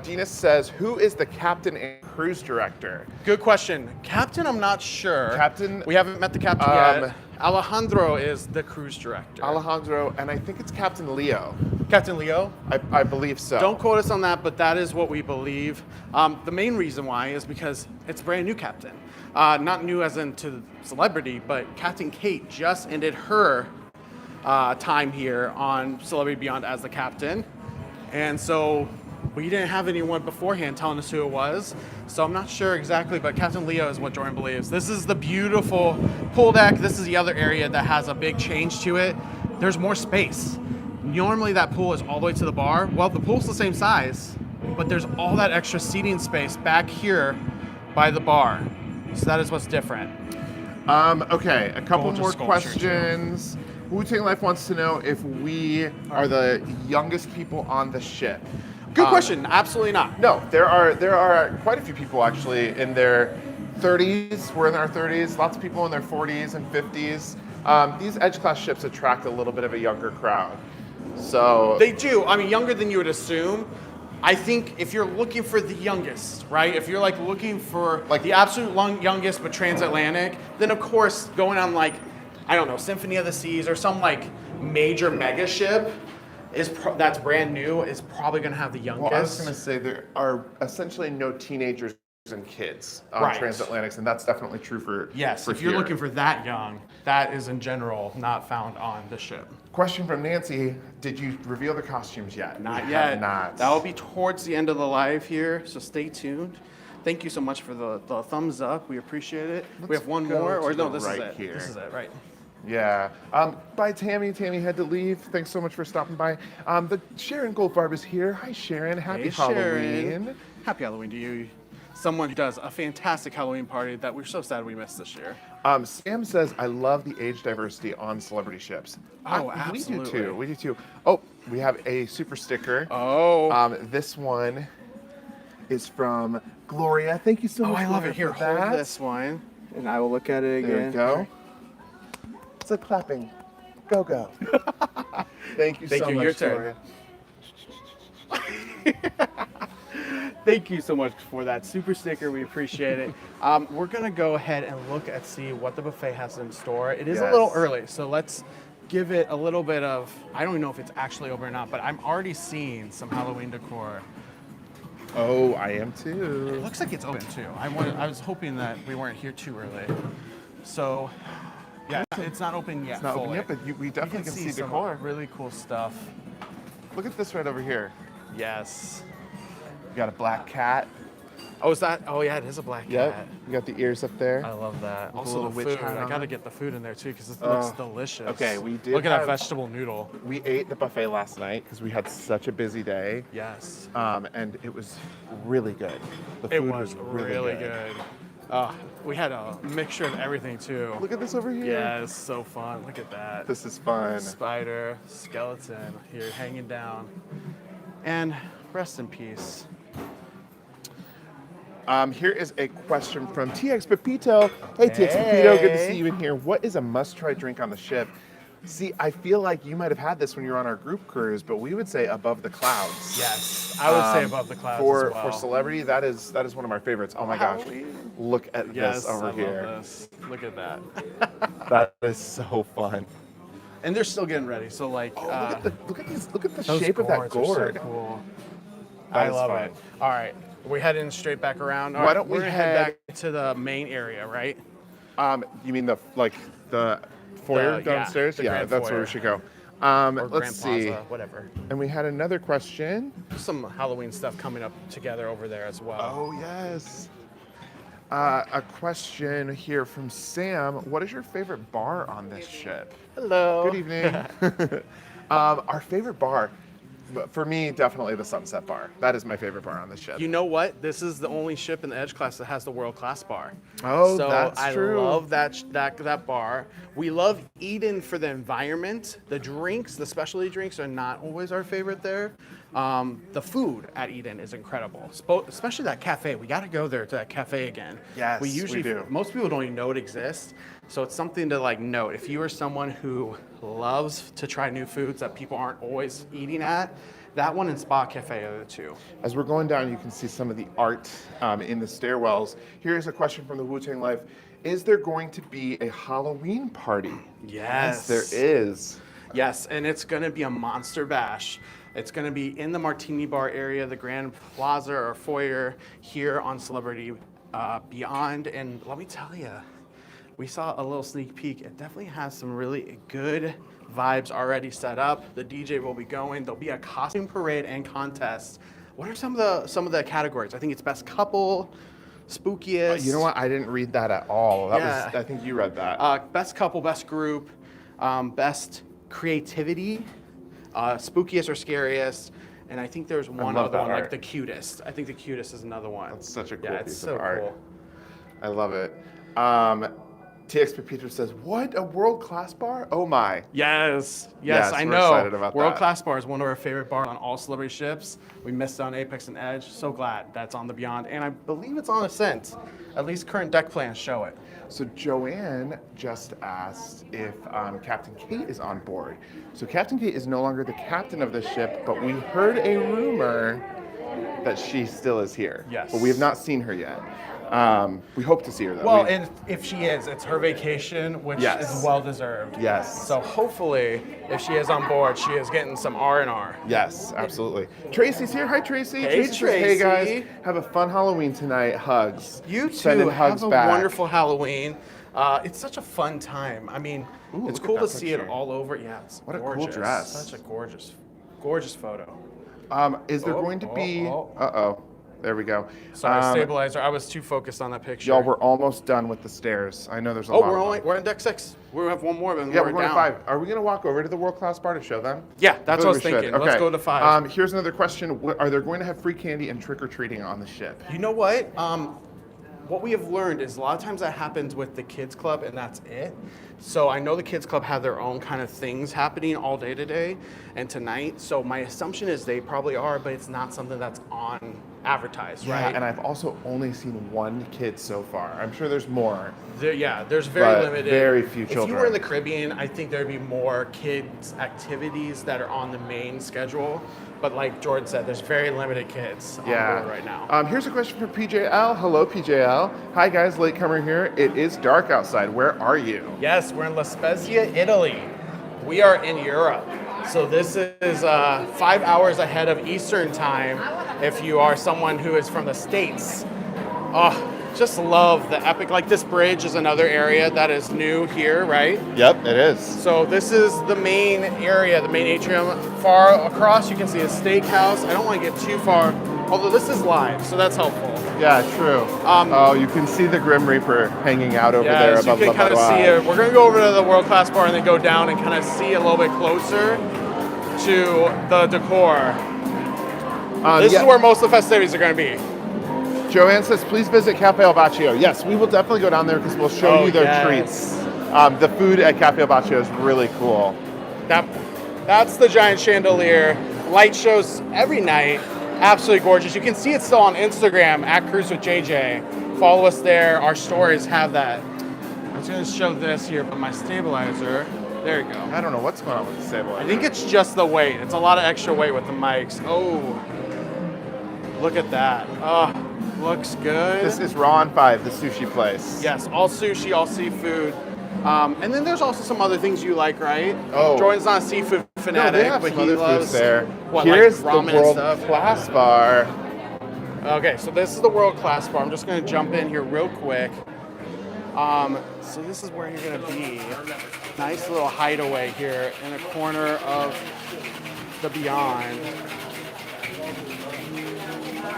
A: Dina says, who is the captain and cruise director?
B: Good question. Captain, I'm not sure.
A: Captain-
B: We haven't met the captain yet. Alejandro is the cruise director.
A: Alejandro, and I think it's Captain Leo.
B: Captain Leo?
A: I believe so.
B: Don't quote us on that, but that is what we believe. The main reason why is because it's a brand new captain. Not new as into celebrity, but Captain Kate just ended her time here on Celebrity Beyond as the captain. And so we didn't have anyone beforehand telling us who it was. So I'm not sure exactly, but Captain Leo is what Jordan believes. This is the beautiful pool deck. This is the other area that has a big change to it. There's more space. Normally that pool is all the way to the bar. Well, the pool's the same size, but there's all that extra seating space back here by the bar. So that is what's different.
A: Okay, a couple
B: Gorgeous
A: more
B: sculpture,
A: questions. Wu-Tang Life wants to know if we are the youngest people on the ship.
B: Good question. Absolutely not.
A: No, there are quite a few people actually in their 30s. We're in our 30s. Lots of people in their 40s and 50s. These Edge class ships attract a little bit of a younger crowd. So
B: They do. I mean, younger than you would assume. I think if you're looking for the youngest, right? If you're like looking for like the absolute youngest but transatlantic, then of course going on like, I don't know, Symphony of the Seas or some like major mega ship that's brand new is probably going to have the youngest.
A: Well, I was going to say there are essentially no teenagers and kids on
B: Right.
A: Transatlantics, and that's definitely true for
B: Yes,
A: for
B: if you're
A: here.
B: looking for that young, that is in general not found on the ship.
A: Question from Nancy: did you reveal the costumes yet?
B: Not
A: We
B: yet.
A: have not.
B: That will be towards the end of the live here, so stay tuned. Thank you so much for the thumbs up. We appreciate it. We
A: Let's
B: have one
A: go
B: more, or
A: to
B: no,
A: the
B: this
A: right
B: is it.
A: here.
B: This is it, right?
A: Yeah. Bye, Tammy. Tammy had to leave. Thanks so much for stopping by. The Sharon Goldfarb is here. Hi, Sharon. Happy
B: Hey,
A: Halloween.
B: Sharon. Happy Halloween to you. someone who does a fantastic Halloween party that we're so sad we missed this year.
A: Sam says, I love the age diversity on celebrity ships.
B: Oh,
A: We do
B: absolutely.
A: too. We do too. Oh, we have a super sticker.
B: Oh.
A: This one is from Gloria. Thank you so much.
B: I love it. Here,
A: Gloria, for
B: hold
A: that.
B: this one.
C: And I will look at it again.
A: There we go. It's like clapping. Go, go. Thank you
B: Thank
A: so
B: you.
A: much,
B: Your turn.
A: Gloria.
C: Thank you so much for that super sticker. We appreciate it.
B: We're gonna go ahead and look at see what the buffet has in store. It is a
A: Yes.
B: little early, so let's give it a little bit of. I don't even know if it's actually open or not, but I'm already seeing some Halloween decor.
A: Oh, I am
B: It
A: too.
B: looks like it's open too. I was hoping that we weren't here too early. So, yeah, it's not open yet.
A: It's not open
B: fully.
A: yet, but we definitely can see
B: some
A: decor.
B: really cool stuff.
A: Look at this right over here.
B: Yes.
A: We got a black cat.
B: Oh, is that? Oh, yeah, it is a black
A: Yep.
B: cat.
A: You got the ears up there.
B: I love that.
A: a
B: Also,
A: little
B: the
A: witch
B: food.
A: hat
B: I
A: on
B: gotta
A: it.
B: get the food in there too because it
A: Oh.
B: looks delicious.
A: Okay, we did
B: Look at
A: have-
B: that vegetable noodle.
A: We ate the buffet last night because we had such a busy day.
B: Yes.
A: And it was really good. The
B: It
A: food
B: was
A: really,
B: really good. We had a mixture of everything too.
A: Look at this over here.
B: Yes, so fun. Look at that.
A: This is fun.
B: Spider, skeleton here hanging down. And rest in peace.
A: Here is a question from TX Pepito. Hey, TX Pepito, good to see you in here. What is a must-try drink on the ship? See, I feel like you might have had this when you were on our group cruise, but we would say Above the Clouds.
B: Yes, I would say Above the Clouds
A: for
B: as well.
A: for celebrity, that is one of my favorites. Oh my gosh,
B: Halloween.
A: look at
B: Yes,
A: this over
B: I
A: here.
B: love this. Look at that.
A: That is so fun.
B: And they're still getting ready. So like,
A: Oh, look at the
B: those
A: shape of that
B: gourds are
A: gourd.
B: So cool.
A: That
B: I
A: is
B: love
A: fun.
B: it. All right, we're heading straight back around. All
A: Why
B: right,
A: don't we
B: we're gonna head
A: head-
B: back to the main area, right?
A: You mean the foyer
B: yeah,
A: downstairs?
B: the
A: Yeah,
B: grand
A: that's where
B: foyer.
A: we should go.
B: Or
A: Let's
B: Grand
A: see.
B: Plaza, whatever.
A: And we had another question.
B: Some Halloween stuff coming up together over there as well.
A: Oh, yes. A question here from Sam. What is your favorite bar on this ship?
B: Hello.
A: Good evening. Our favorite bar, but for me, definitely the Sunset Bar. That is my favorite bar on this ship.
B: You know what? This is the only ship in the Edge class that has the world class bar.
A: Oh,
B: so
A: that's true.
B: I love that bar. We love Eden for the environment. The drinks, the specialty drinks, are not always our favorite there. The food at Eden is incredible, especially that cafe. We got to go there to that cafe again.
A: Yes,
B: we
A: we
B: usually
A: do.
B: Most people don't even know it exists, so it's something to like note. If you are someone who loves to try new foods that people aren't always eating at, that one and Spa Cafe are the two.
A: As we're going down, you can see some of the art in the stairwells. Here's a question from the Wu-Tang Life. Is there going to be a Halloween party?
B: Yes.
A: There is.
B: Yes, and it's going to be a monster bash. It's going to be in the Martini Bar area, the Grand Plaza or foyer here on Celebrity Beyond. And let me tell you, we saw a little sneak peek. It definitely has some really good vibes already set up. The DJ will be going. There'll be a costume parade and contest. What are some of the categories? I think it's best couple, spookiest.
A: You know what? I didn't read that at all. That
B: Yeah.
A: was. I think you read that.
B: Best couple, best group, best creativity, spookiest or scariest, and I think there's one
A: love
B: other
A: that
B: one,
A: art.
B: like the cutest. I think the cutest is another one.
A: That's such a cool
B: yeah, it's
A: piece
B: so
A: of art.
B: cool.
A: I love it. TX Pepito says, "What, a world-class bar? Oh my!"
B: Yes,
A: Yes,
B: I
A: we're
B: know.
A: excited about
B: World
A: that.
B: Class Bar is one of our favorite bars on all Celebrity ships. We missed it on Apex and Edge. So glad that's on the Beyond, and I believe it's on Ascent. At least current deck plans show it.
A: So Joanne just asked if Captain Kate is on board. So Captain Kate is no longer the captain of the ship, but we heard a rumor that she still is here.
B: Yes.
A: But we have not seen her yet. We hope to see her though.
B: Well,
A: We-
B: and if she is, it's her vacation, which
A: Yes.
B: is well deserved.
A: Yes.
B: So hopefully, if she is on board, she is getting some R&R.
A: Yes, absolutely. Tracy's here. Hi, Tracy.
B: Hey,
A: Tracy says, "Hey guys,
B: Tracy.
A: have a fun Halloween tonight. Hugs."
B: You too.
A: Sending hugs
B: have a
A: back.
B: wonderful Halloween. It's such a fun time. I mean,
A: Ooh,
B: it's
A: look at
B: cool to
A: that
B: see it
A: picture.
B: all over. Yeah, it's
A: What a cool
B: gorgeous.
A: dress.
B: Such a gorgeous photo.
A: Is there
B: Oh,
A: going to
B: oh,
A: be?
B: oh.
A: Uh-oh. There we go.
B: Sorry, stabilizer. I was too focused on that picture.
A: Y'all, we're almost done with the stairs. I know there's a lot of them.
B: We're on deck 6. We have one more, then
A: Yeah,
B: we're
A: going
B: down.
A: to 5. Are we going to walk over to the world-class bar to show them?
B: Yeah, that's what I was
A: we should.
B: thinking. Let's go to 5.
A: Here's another question. Are they going to have free candy and trick-or-treating on the ship?
B: You know what? What we have learned is a lot of times that happens with the kids club, and that's it. So I know the kids club have their own kind of things happening all day today and tonight. So my assumption is they probably are, but it's not something that's on advertised, right?
A: And I've also only seen one kid so far. I'm sure there's more.
B: There's very limited.
A: Very few children.
B: If you were in the Caribbean, I think there'd be more kids activities that are on the main schedule. But like Jordan said, there's very limited kids on board right now.
A: Here's a question from PJL. Hello, PJL. Hi, guys. Latecomer here. It is dark outside. Where are you?
B: Yes, we're in La Spezia, Italy. We are in Europe. So this is 5 hours ahead of Eastern time if you are someone who is from the States. Oh, just love the epic, like this bridge is another area that is new here, right?
A: Yep, it is.
B: So this is the main area, the main atrium. Far across you can see a steakhouse. I don't want to get too far, although this is live, so that's helpful.
A: Yeah, true. You can see the Grim Reaper hanging out over there above the
B: you can kind of see it. We're going to go over to the world-class bar and then go down and kind of see a little bit closer to the decor. This is where most of the festivities are going to be.
A: Joanne says, please visit Cafe El Baccio. Yes, we will definitely go down there because we'll show you their treats. The food at Cafe El Baccio is really cool.
B: That's the giant chandelier. Light shows every night. Absolutely gorgeous. You can see it still on Instagram at Cruise with JJ. Follow us there. Our stories have that. I'm just going to show this here, but my stabilizer. There you go.
A: I don't know what's going on with the stabilizer.
B: I think it's just the weight. It's a lot of extra weight with the mics. Oh, look at that. Oh. Looks good.
A: This is Raw on 5, the sushi place.
B: Yes, all sushi, all seafood. And then there's also some other things you like, right?
A: Oh.
B: Jordan's not a seafood fanatic,
A: they have
B: but
A: some
B: he
A: other
B: loves
A: foods there.
B: What,
A: Here's
B: like ramen
A: the
B: and stuff?
A: world-class bar.
B: Okay, so this is the world-class bar. I'm just going to jump in here real quick. So this is where you're going to be. Nice little hideaway here in a corner of the Beyond.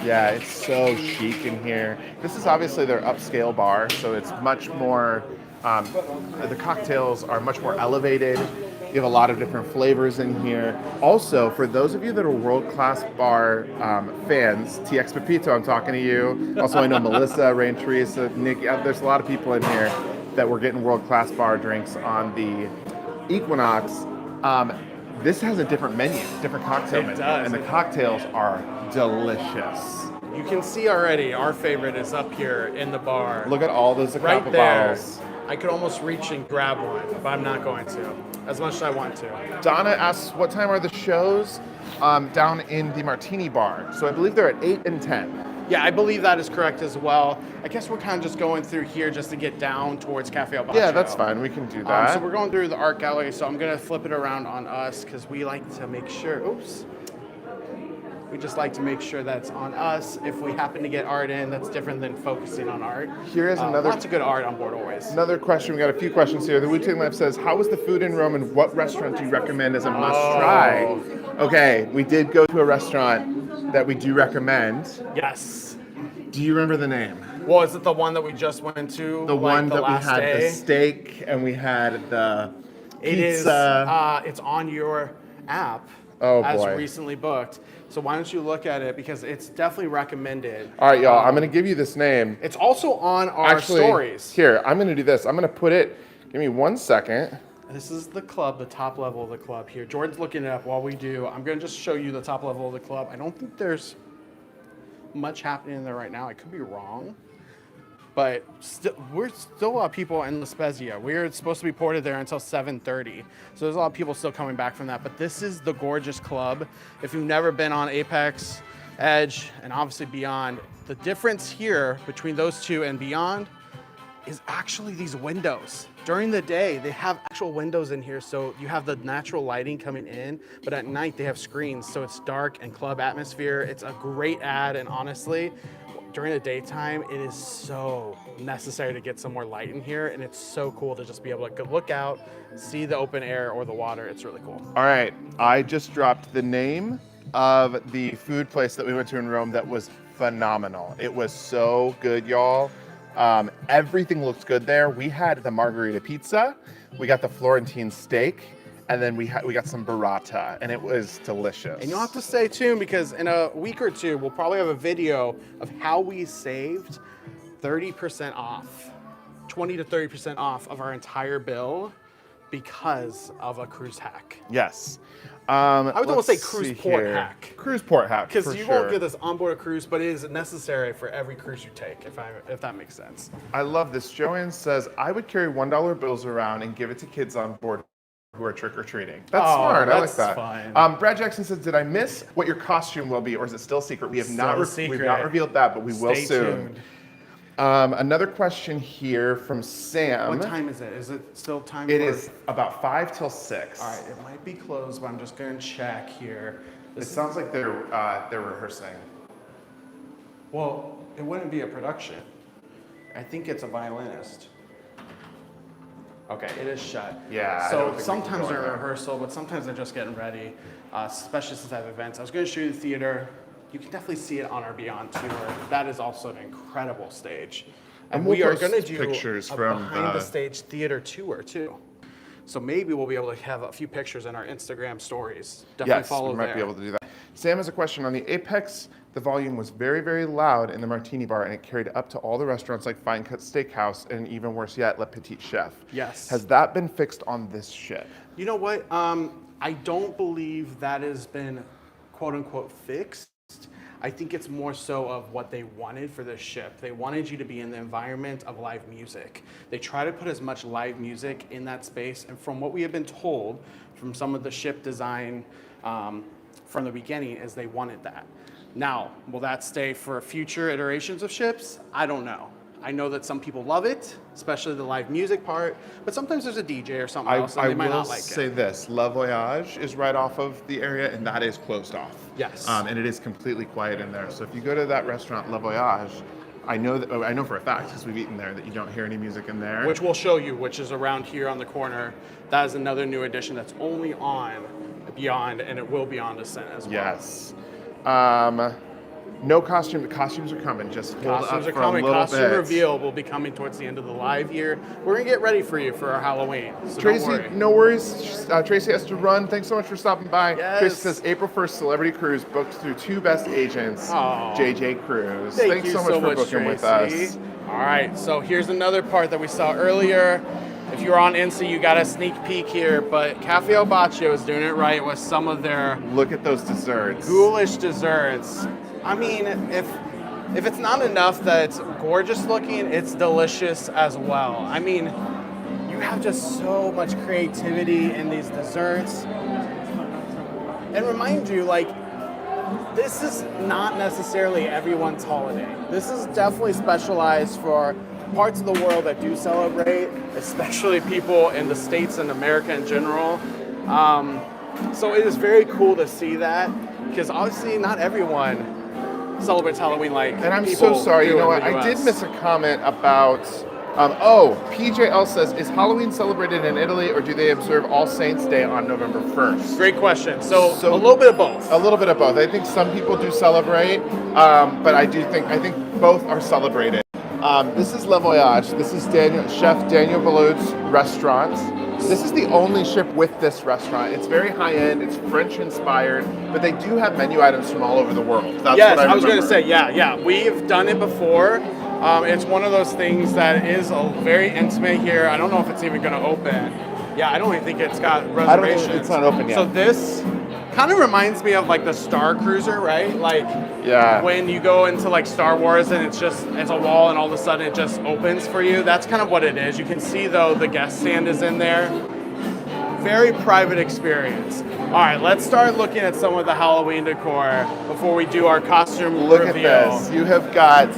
A: Yeah, it's so chic in here. This is obviously their upscale bar, so it's much more, the cocktails are much more elevated. You have a lot of different flavors in here. Also, for those of you that are world-class bar fans, TX Pepito, I'm talking to you. Also, I know Melissa, Rain Teresa, Nick, there's a lot of people in here that were getting world-class bar drinks on the Equinox. This has a different menu, different cocktail menu. And the cocktails are delicious.
B: You can see already our favorite is up here in the bar.
A: Look at all those
B: right there.
A: bottles.
B: I could almost reach and grab one, but I'm not going to, as much as I want to.
A: Donna asks, what time are the shows down in the Martini Bar? So I believe they're at 8 and 10.
B: Yeah, I believe that is correct as well. I guess we're kind of just going through here just to get down towards Cafe El Baccio.
A: Yeah, that's fine. We can do that.
B: So we're going through the art gallery, so I'm going to flip it around on us because we like to make sure, we just like to make sure that's on us. If we happen to get art in, that's different than focusing on art.
A: Here is another.
B: Lots of good art on board always.
A: Another question. We got a few questions here. The Wu-Tang Lab says, how was the food in Rome and what restaurant do you recommend as a must try? Okay, we did go to a restaurant that we do recommend.
B: Yes.
A: Do you remember the name?
B: Well, is it the one that we just went to?
A: The one that we had
B: day?
A: the steak and we had the pizza.
B: It is. It's on your app. As recently booked. So why don't you look at it because it's definitely recommended.
A: All right, y'all. I'm gonna give you this name.
B: It's also on our stories.
A: Here, I'm gonna do this. I'm gonna put it. Give me 1 second.
B: This is the club, the top level of the club here. Jordan's looking it up while we do. I'm gonna just show you the top level of the club. I don't think there's much happening in there right now. I could be wrong. But we're still a lot of people in La Spezia. We're supposed to be ported there until 7:30. So there's a lot of people still coming back from that. But this is the gorgeous club. If you've never been on Apex, Edge, and obviously Beyond, the difference here between those two and Beyond is actually these windows. During the day, they have actual windows in here, so you have the natural lighting coming in, but at night they have screens, so it's dark and club atmosphere. It's a great ad, and honestly, during the daytime, it is so necessary to get some more light in here, and it's so cool to just be able to look out, see the open air or the water. It's really cool.
A: All right, I just dropped the name of the food place that we went to in Rome that was phenomenal. It was so good, y'all. Everything looks good there. We had the margarita pizza, we got the Florentine steak, and then we got some burrata, and it was delicious.
B: And you'll have to stay tuned because in a week or two, we'll probably have a video of how we saved 30% off, 20 to 30% off of our entire bill because of a cruise hack.
A: Yes.
B: I would almost say cruise port hack.
A: Cruise port hack,
B: because you won't get this on board a cruise, but it is necessary for every cruise you take, if that makes sense.
A: I love this. Joanne says, I would carry $1 bills around and give it to kids on board who are trick-or-treating. That's smart. I like that.
B: Fine.
A: Brad Jackson says, did I miss what your costume will be, or is it still secret? We have not revealed that, but we will soon.
B: Tuned.
A: Another question here from Sam.
B: What time is it? Is it still time?
A: It is about 5 till 6.
B: All right, it might be closed, but I'm just going to check here.
A: It sounds like they're rehearsing.
B: Well, it wouldn't be a production. I think it's a violinist. Okay, it is shut.
A: Yeah.
B: So sometimes they're in rehearsal, but sometimes they're just getting ready, especially since I have events. I was going to show you the theater. You can definitely see it on our Beyond tour. That is also an incredible stage. And we are going to do
A: pictures
B: a
A: from
B: behind the stage theater tour too. So maybe we'll be able to have a few pictures in our Instagram stories. Definitely follow
A: we might
B: there.
A: be able to do that. Sam has a question on the Apex. The volume was very, very loud in the Martini Bar, and it carried up to all the restaurants like Fine Cut Steakhouse, and even worse yet, Le Petit Chef.
B: Yes.
A: Has that been fixed on this ship?
B: You know what? I don't believe that has been quote unquote fixed. I think it's more so of what they wanted for this ship. They wanted you to be in the environment of live music. They try to put as much live music in that space, and from what we have been told from some of the ship design from the beginning is they wanted that. Now, will that stay for future iterations of ships? I don't know. I know that some people love it, especially the live music part, but sometimes there's a DJ or something else and they might not like it.
A: I will say this, Le Voyage is right off of the area, and that is closed off.
B: Yes.
A: And it is completely quiet in there. So if you go to that restaurant, Le Voyage, I know for a fact, because we've eaten there, that you don't hear any music in there.
B: Which we'll show you, which is around here on the corner. That is another new addition that's only on Beyond, and it will be on Descent as well.
A: Yes. No costume. The costumes are coming. Just hold
B: Costumes
A: up
B: are
A: for
B: coming.
A: a little
B: Costume
A: bit.
B: reveal will be coming towards the end of the live year. We're gonna get ready for you for our Halloween. So
A: Tracy,
B: don't worry.
A: no worries. Tracy has to run. Thanks so much for stopping by.
B: Yes.
A: Tracy says April 1st celebrity cruise booked through two best agents,
B: Aw.
A: JJ Cruise.
B: Thank
A: Thanks
B: you
A: so much for booking with
B: Tracy.
A: us.
B: All right, so here's another part that we saw earlier. If you were on Insta, you got a sneak peek here, but Cafe El Baccio is doing it right with some of their
A: Look at those desserts.
B: ghoulish desserts. I mean, if it's not enough that it's gorgeous looking, it's delicious as well. I mean, you have just so much creativity in these desserts. And remind you, like, this is not necessarily everyone's holiday. This is definitely specialized for parts of the world that do celebrate, especially people in the States and America in general. So it is very cool to see that, because obviously not everyone celebrates Halloween like
A: And I'm
B: people
A: so sorry.
B: do
A: You know
B: in
A: what?
B: the
A: I did
B: US.
A: miss a comment about. PJL says, is Halloween celebrated in Italy, or do they observe All Saints Day on November 1st?
B: Great question. So
A: So-
B: a little bit of both.
A: A little bit of both. I think some people do celebrate, but I think both are celebrated. This is Le Voyage. This is Chef Daniel Balloud's restaurant. This is the only ship with this restaurant. It's very high end. It's French inspired, but they do have menu items from all over the world. That's
B: Yes,
A: what
B: I was going to
A: remember.
B: say, yeah. We've done it before. It's one of those things that is very intimate here. I don't know if it's even going to open. Yeah, I don't even think it's got reservations.
A: It's not open yet.
B: So this kind of reminds me of like the Star Cruiser, right? Like
A: Yeah.
B: when you go into like Star Wars and it's a wall and all of a sudden it just opens for you. That's kind of what it is. You can see though the guest stand is in there. Very private experience. All right, let's start looking at some of the Halloween decor before we do our costume
A: Look
B: reveal.
A: at this. You have got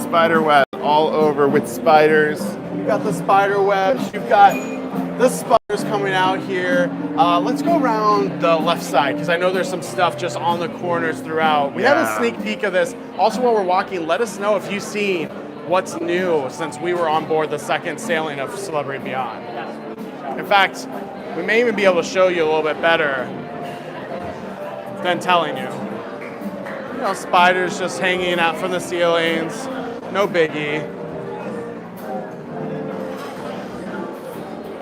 A: spider web all over with spiders.
B: You've got the spider webs. You've got the spiders coming out here. Let's go around the left side because I know there's some stuff just on the corners throughout. We had a
A: Yeah.
B: sneak peek of this. Also, while we're walking, let us know if you've seen what's new since we were on board the second sailing of Celebrity Beyond. In fact, we may even be able to show you a little bit better than telling you. know, spiders just hanging out from the ceilings. No biggie.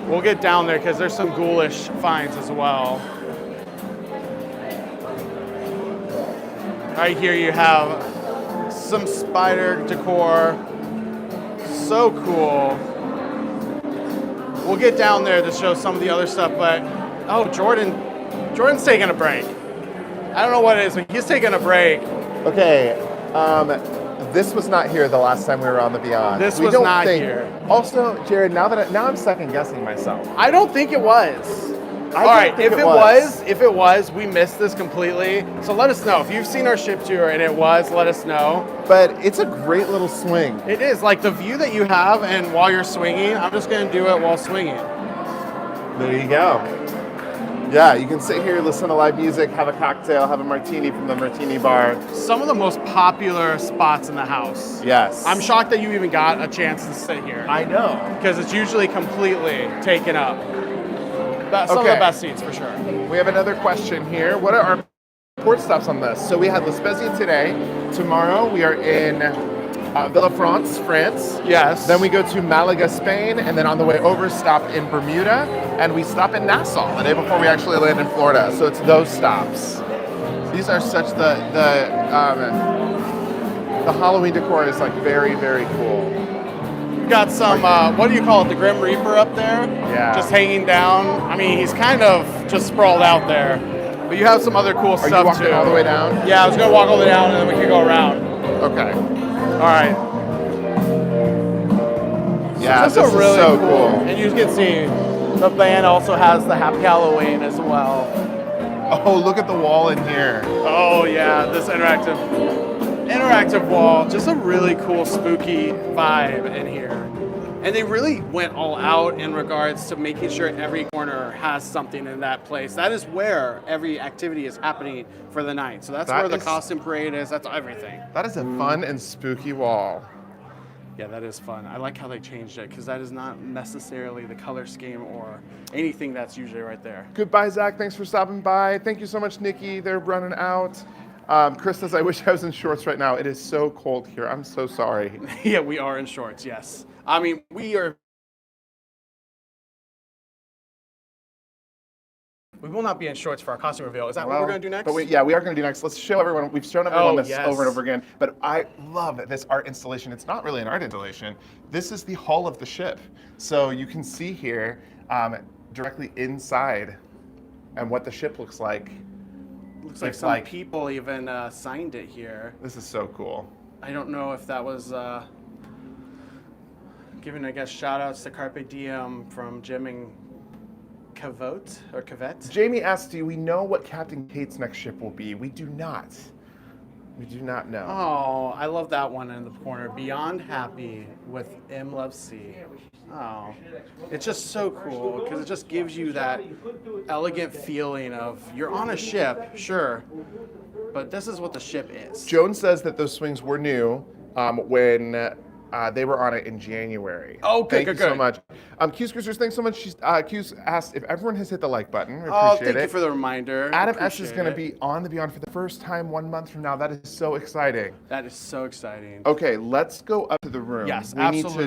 B: We'll get down there because there's some ghoulish finds as well. Right here you have some spider decor. So cool. We'll get down there to show some of the other stuff, but oh, Jordan's taking a break. I don't know what it is, but he's taking a break.
A: Okay, this was not here the last time we were on the Beyond.
B: This was not here.
A: Also, Jared, now I'm second guessing myself.
B: I don't think it was. All right, if it was, we missed this completely. So let us know. If you've seen our ship tour and it was, let us know.
A: But it's a great little swing.
B: It is, like the view that you have, and while you're swinging, I'm just gonna do it while swinging.
A: There you go. Yeah, you can sit here, listen to live music, have a cocktail, have a martini from the martini bar.
B: Some of the most popular spots in the house.
A: Yes.
B: I'm shocked that you even got a chance to sit here.
A: I know.
B: Because it's usually completely taken up. Some of the best seats, for sure.
A: We have another question here. What are our port stops on this? So we had Spezia today. Tomorrow we are in Villefranche, France.
B: Yes.
A: Then we go to Malaga, Spain, and then on the way over stop in Bermuda, and we stop in Nassau the day before we actually land in Florida. So it's those stops. These are such the Halloween decor is like very, very cool.
B: We've got some, what do you call it, the Grim Reaper up there?
A: Yeah.
B: Just hanging down. I mean, he's kind of just sprawled out there. But you have some other cool stuff too.
A: Are you walking all the way down?
B: Yeah, I was gonna walk all the way down and then we can go around.
A: Okay.
B: All right.
A: Yeah,
B: so this is really
A: so cool.
B: And you can see the band also has the Happy Halloween as well.
A: Oh, look at the wall in here.
B: Oh yeah, this interactive wall. Just a really cool spooky vibe in here. And they really went all out in regards to making sure every corner has something in that place. That is where every activity is happening for the night. So that's where the costume parade is. That's everything.
A: That is a fun and spooky wall.
B: Yeah, that is fun. I like how they changed it because that is not necessarily the color scheme or anything that's usually right there.
A: Goodbye, Zach. Thanks for stopping by. Thank you so much, Nikki. They're running out. Chris says, I wish I was in shorts right now. It is so cold here. I'm so sorry.
B: Yeah, we are in shorts, yes. I mean, we will not be in shorts for our costume reveal. Is that what we're going to do next?
A: But we are going to do next. Let's show everyone. We've shown everyone this
B: yes.
A: over and over again. But I love this art installation. It's not really an art installation. This is the hull of the ship. So you can see here directly inside and what the ship looks like.
B: Looks like some people even signed it here.
A: This is so cool.
B: I don't know if that was giving, I guess, shout outs to Carpe Diem from Jim and Cavette.
A: Jamie asked, do we know what Captain Kate's next ship will be? We do not. We do not know.
B: Oh, I love that one in the corner. Beyond Happy with M Love C. Oh, it's just so cool because it just gives you that elegant feeling of you're on a ship, sure, but this is what the ship is.
A: Joan says that those swings were new when they were on it in January.
B: Oh, good,
A: Thank you so much. Q's Cruisers, thanks so much. Q's asked if everyone has hit the like button. We appreciate
B: thank you for the reminder.
A: Adam S is going to be on the Beyond for the first time 1 month from now. That is so exciting.
B: That is so exciting.
A: Okay, let's go up to the room.
B: Yes,
A: absolutely.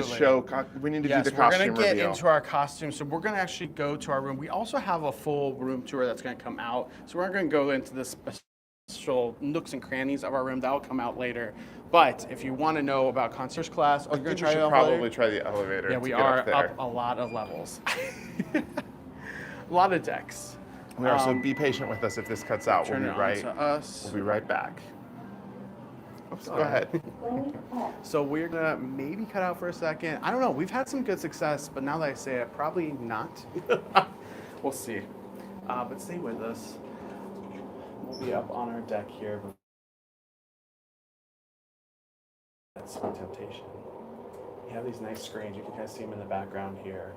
A: We need to do the costume
B: reveal. We're going to get into our costumes. So we're going to actually go to our room. We also have a full room tour that's going to come out. So we're going to go into the special nooks and crannies of our room. That will come out later. But if you want to know about concierge class,
A: I think we should probably try the elevator.
B: Yeah, we are up a lot of levels. A lot of decks.
A: We are, so be patient with us if this cuts out.
B: Turn
A: We'll
B: it
A: be right.
B: on to us.
A: We'll be right back. Oops, go ahead.
B: So we're gonna maybe cut out for a second. I don't know. We've had some good success, but now that I say it, probably not. We'll see. But stay with us. We'll be up on our deck here. That's Sweet Temptation. You have these nice screens. You can kind of see them in the background here.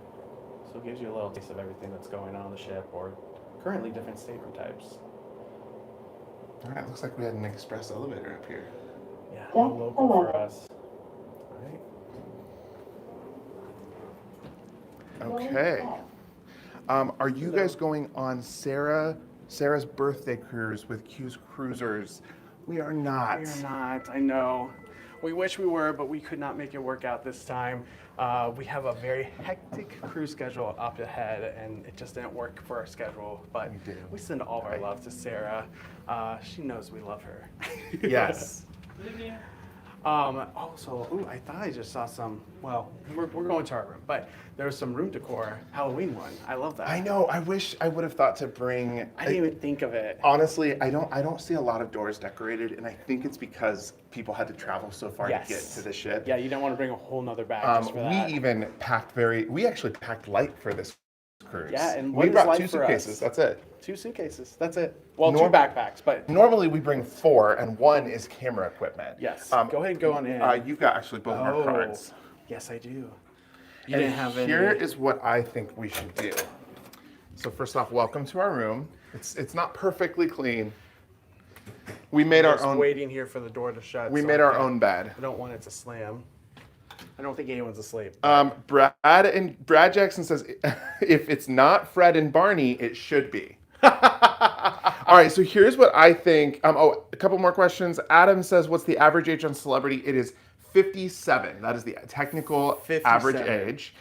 B: So it gives you a little taste of everything that's going on the ship, or currently different stateroom types.
A: All right, looks like we had an express elevator up here.
B: Yeah, local for us. All right.
A: Okay. Are you guys going on Sarah's birthday cruise with Q's Cruisers? We are not.
B: We are not. I know. We wish we were, but we could not make it work out this time. We have a very hectic cruise schedule up ahead, and it just didn't work for our schedule. But we send all of our love to Sarah. She knows we love her.
A: Yes.
B: Also, I thought I just saw some. Well, we're going to our room, but there was some room decor Halloween one. I love that.
A: I know. I wish I would have thought to bring.
B: I didn't even think of it.
A: Honestly, I don't see a lot of doors decorated, and I think it's because people had to travel so far to get to the ship.
B: Yeah, you don't want to bring a whole nother bag just for that.
A: We even packed we actually packed light for this cruise.
B: Yeah, and
A: we brought 2 suitcases. That's it.
B: 2 suitcases. That's it. Well, 2 backpacks, but
A: normally we bring 4, and 1 is camera equipment.
B: Yes. Go ahead and go on in.
A: You've got actually both of our cards.
B: Yes, I do. You
A: and
B: didn't have
A: here
B: any.
A: is what I think we should do. So first off, welcome to our room. It's not perfectly clean. We made our own.
B: Waiting here for the door to shut.
A: We made our own bed.
B: I don't want it to slam. I don't think anyone's asleep.
A: Brad Jackson says, if it's not Fred and Barney, it should be. All right, so here's what I think. A couple more questions. Adam says, what's the average age on Celebrity? It is 57. That is the technical 57. Average age.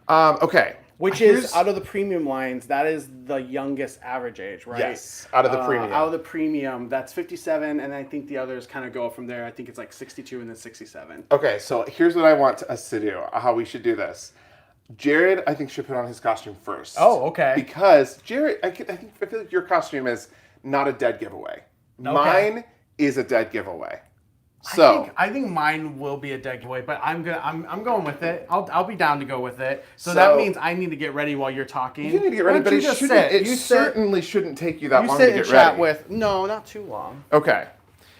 A: Okay.
B: Which is, out of the premium lines, that is the youngest average age, right?
A: Yes, out of the premium.
B: Out of the premium, that's 57, and I think the others kind of go up from there. I think it's like 62 and then 67.
A: Okay, so here's what I want us to do, how we should do this. Jared, I think, should put on his costume first.
B: Oh, okay.
A: Because, Jared, I feel like your costume is not a dead giveaway. Okay. Mine is a dead giveaway. So
B: I think mine will be a dead giveaway, but I'm going with it. I'll be down to go with it. So that means I need to get ready while you're talking.
A: You need to get ready, but it certainly shouldn't take you that long to get ready.
B: You sit and chat with. No, not too long.
A: Okay.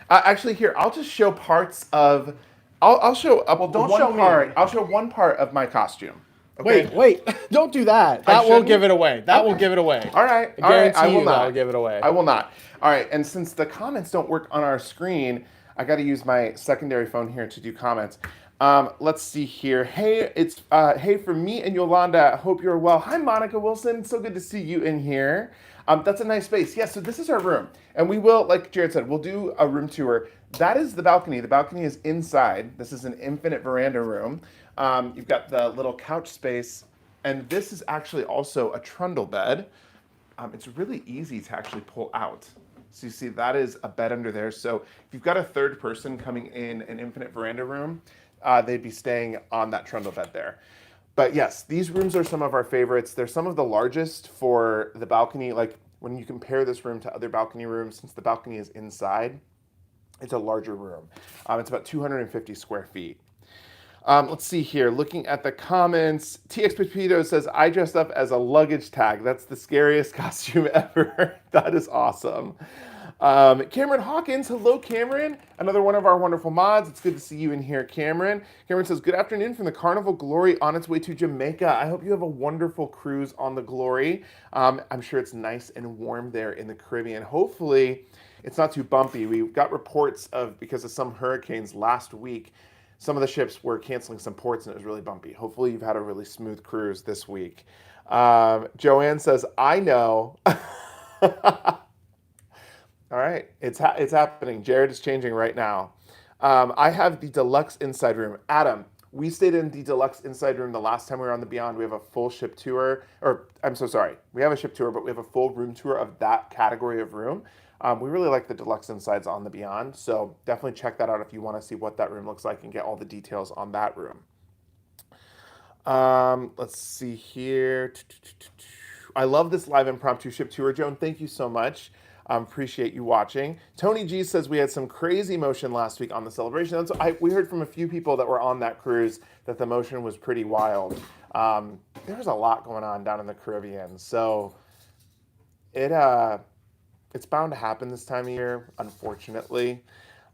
A: Actually, here I'll just show parts of. I'll show up. Well,
B: don't show me.
A: I'll show one part of my costume. Okay?
B: Wait! Don't do that. That will give it away. That will give it away.
A: All right.
B: I guarantee
A: I will not.
B: That will give it away.
A: I will not. All right. And since the comments don't work on our screen, I got to use my secondary phone here to do comments. Let's see here. Hey, it's hey from me and Yolanda. Hope you're well. Hi, Monica Wilson. So good to see you in here. That's a nice space. Yeah, so this is our room. And we will, like Jared said, we'll do a room tour. That is the balcony. The balcony is inside. This is an infinite veranda room. You've got the little couch space. And this is actually also a trundle bed. It's really easy to actually pull out. So you see that is a bed under there. So if you've got a third person coming in an infinite veranda room, they'd be staying on that trundle bed there. But yes, these rooms are some of our favorites. They're some of the largest for the balcony. Like when you compare this room to other balcony rooms, since the balcony is inside, it's a larger room. It's about 250 square feet. Let's see here. Looking at the comments, TX Pepito says, I dressed up as a luggage tag. That's the scariest costume ever. That is awesome. Cameron Hawkins, hello Cameron. Another one of our wonderful mods. It's good to see you in here, Cameron. Cameron says, good afternoon from the Carnival Glory on its way to Jamaica. I hope you have a wonderful cruise on the Glory. I'm sure it's nice and warm there in the Caribbean. Hopefully it's not too bumpy. We got reports of, because of some hurricanes last week, some of the ships were canceling some ports and it was really bumpy. Hopefully you've had a really smooth cruise this week. Joanne says, I know. All right, it's happening. Jared is changing right now. I have the deluxe inside room. Adam, we stayed in the deluxe inside room the last time we were on the Beyond. We have a full ship tour, or I'm so sorry. We have a ship tour, but we have a full room tour of that category of room. We really like the deluxe insides on the Beyond, so definitely check that out if you want to see what that room looks like and get all the details on that room. Let's see here. I love this live impromptu ship tour, Joan. Thank you so much. Appreciate you watching. Tony G says we had some crazy motion last week on the Celebration. We heard from a few people that were on that cruise that the motion was pretty wild. There's a lot going on down in the Caribbean, so it's bound to happen this time of year, unfortunately.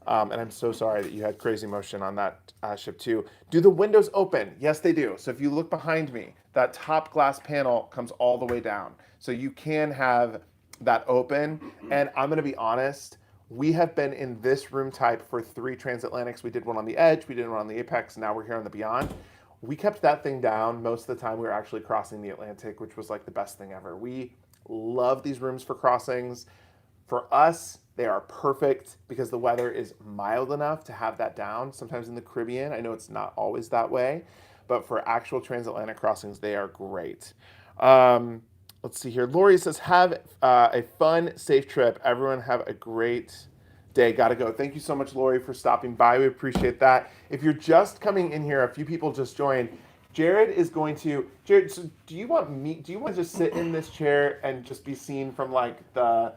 A: And I'm so sorry that you had crazy motion on that ship too. Do the windows open? Yes, they do. So if you look behind me, that top glass panel comes all the way down. So you can have that open. And I'm going to be honest, we have been in this room type for 3 Transatlantics. We did one on the Edge, we did one on the Apex, now we're here on the Beyond. We kept that thing down most of the time we were actually crossing the Atlantic, which was like the best thing ever. We love these rooms for crossings. For us, they are perfect because the weather is mild enough to have that down. Sometimes in the Caribbean, I know it's not always that way, but for actual transatlantic crossings, they are great. Let's see here. Lori says, have a fun, safe trip. Everyone have a great day. Gotta go. Thank you so much, Lori, for stopping by. We appreciate that. If you're just coming in here, a few people just joined. Jared is going to. Jared, so do you want to just sit in this chair and just be seen from like the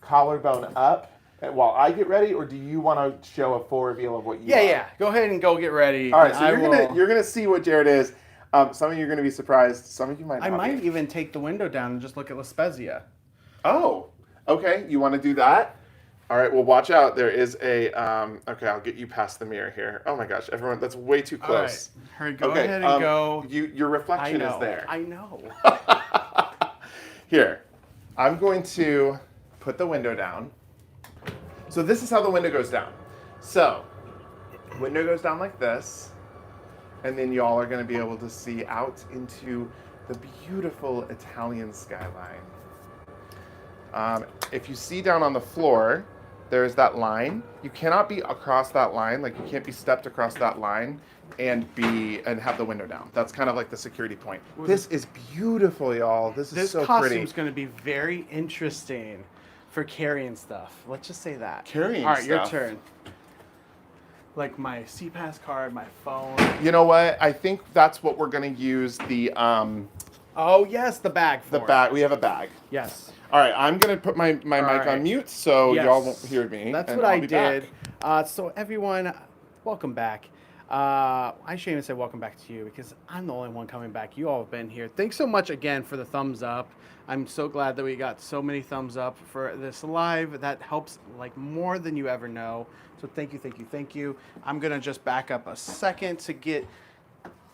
A: collarbone up while I get ready, or do you want to show a full reveal of what you are?
B: Yeah. Go ahead and go get ready.
A: All right, so you're gonna see what Jared is. Some of you are gonna be surprised. Some of you might not.
B: I might even take the window down and just look at La Spezia.
A: Oh, okay. You want to do that? All right. Well, watch out. There is a. Okay, I'll get you past the mirror here. Oh my gosh, everyone, that's way too close.
B: All right. Go ahead and go.
A: Your reflection is there.
B: I know.
A: Here, I'm going to put the window down. So this is how the window goes down. So, window goes down like this, and then y'all are going to be able to see out into the beautiful Italian skyline. If you see down on the floor, there's that line. You cannot be across that line, like you can't be stepped across that line and have the window down. That's kind of like the security point. This is beautiful, y'all. This is so pretty.
B: This costume's going to be very interesting for carrying stuff. Let's just say that.
A: Carrying
B: stuff. All right, your
A: stuff.
B: turn. Like my CPAS card, my phone.
A: You know what? I think that's what we're going to use the...
B: Oh, yes, the bag for.
A: The bag. We have a bag.
B: Yes.
A: All right, I'm going to put my mic on mute so y'all won't hear me.
B: That's what I did. So everyone, welcome back. I shouldn't even say welcome back to you because I'm the only one coming back. You all have been here. Thanks so much again for the thumbs up. I'm so glad that we got so many thumbs up for this live. That helps like more than you ever know. So thank you, thank you, thank you. I'm going to just back up a second to get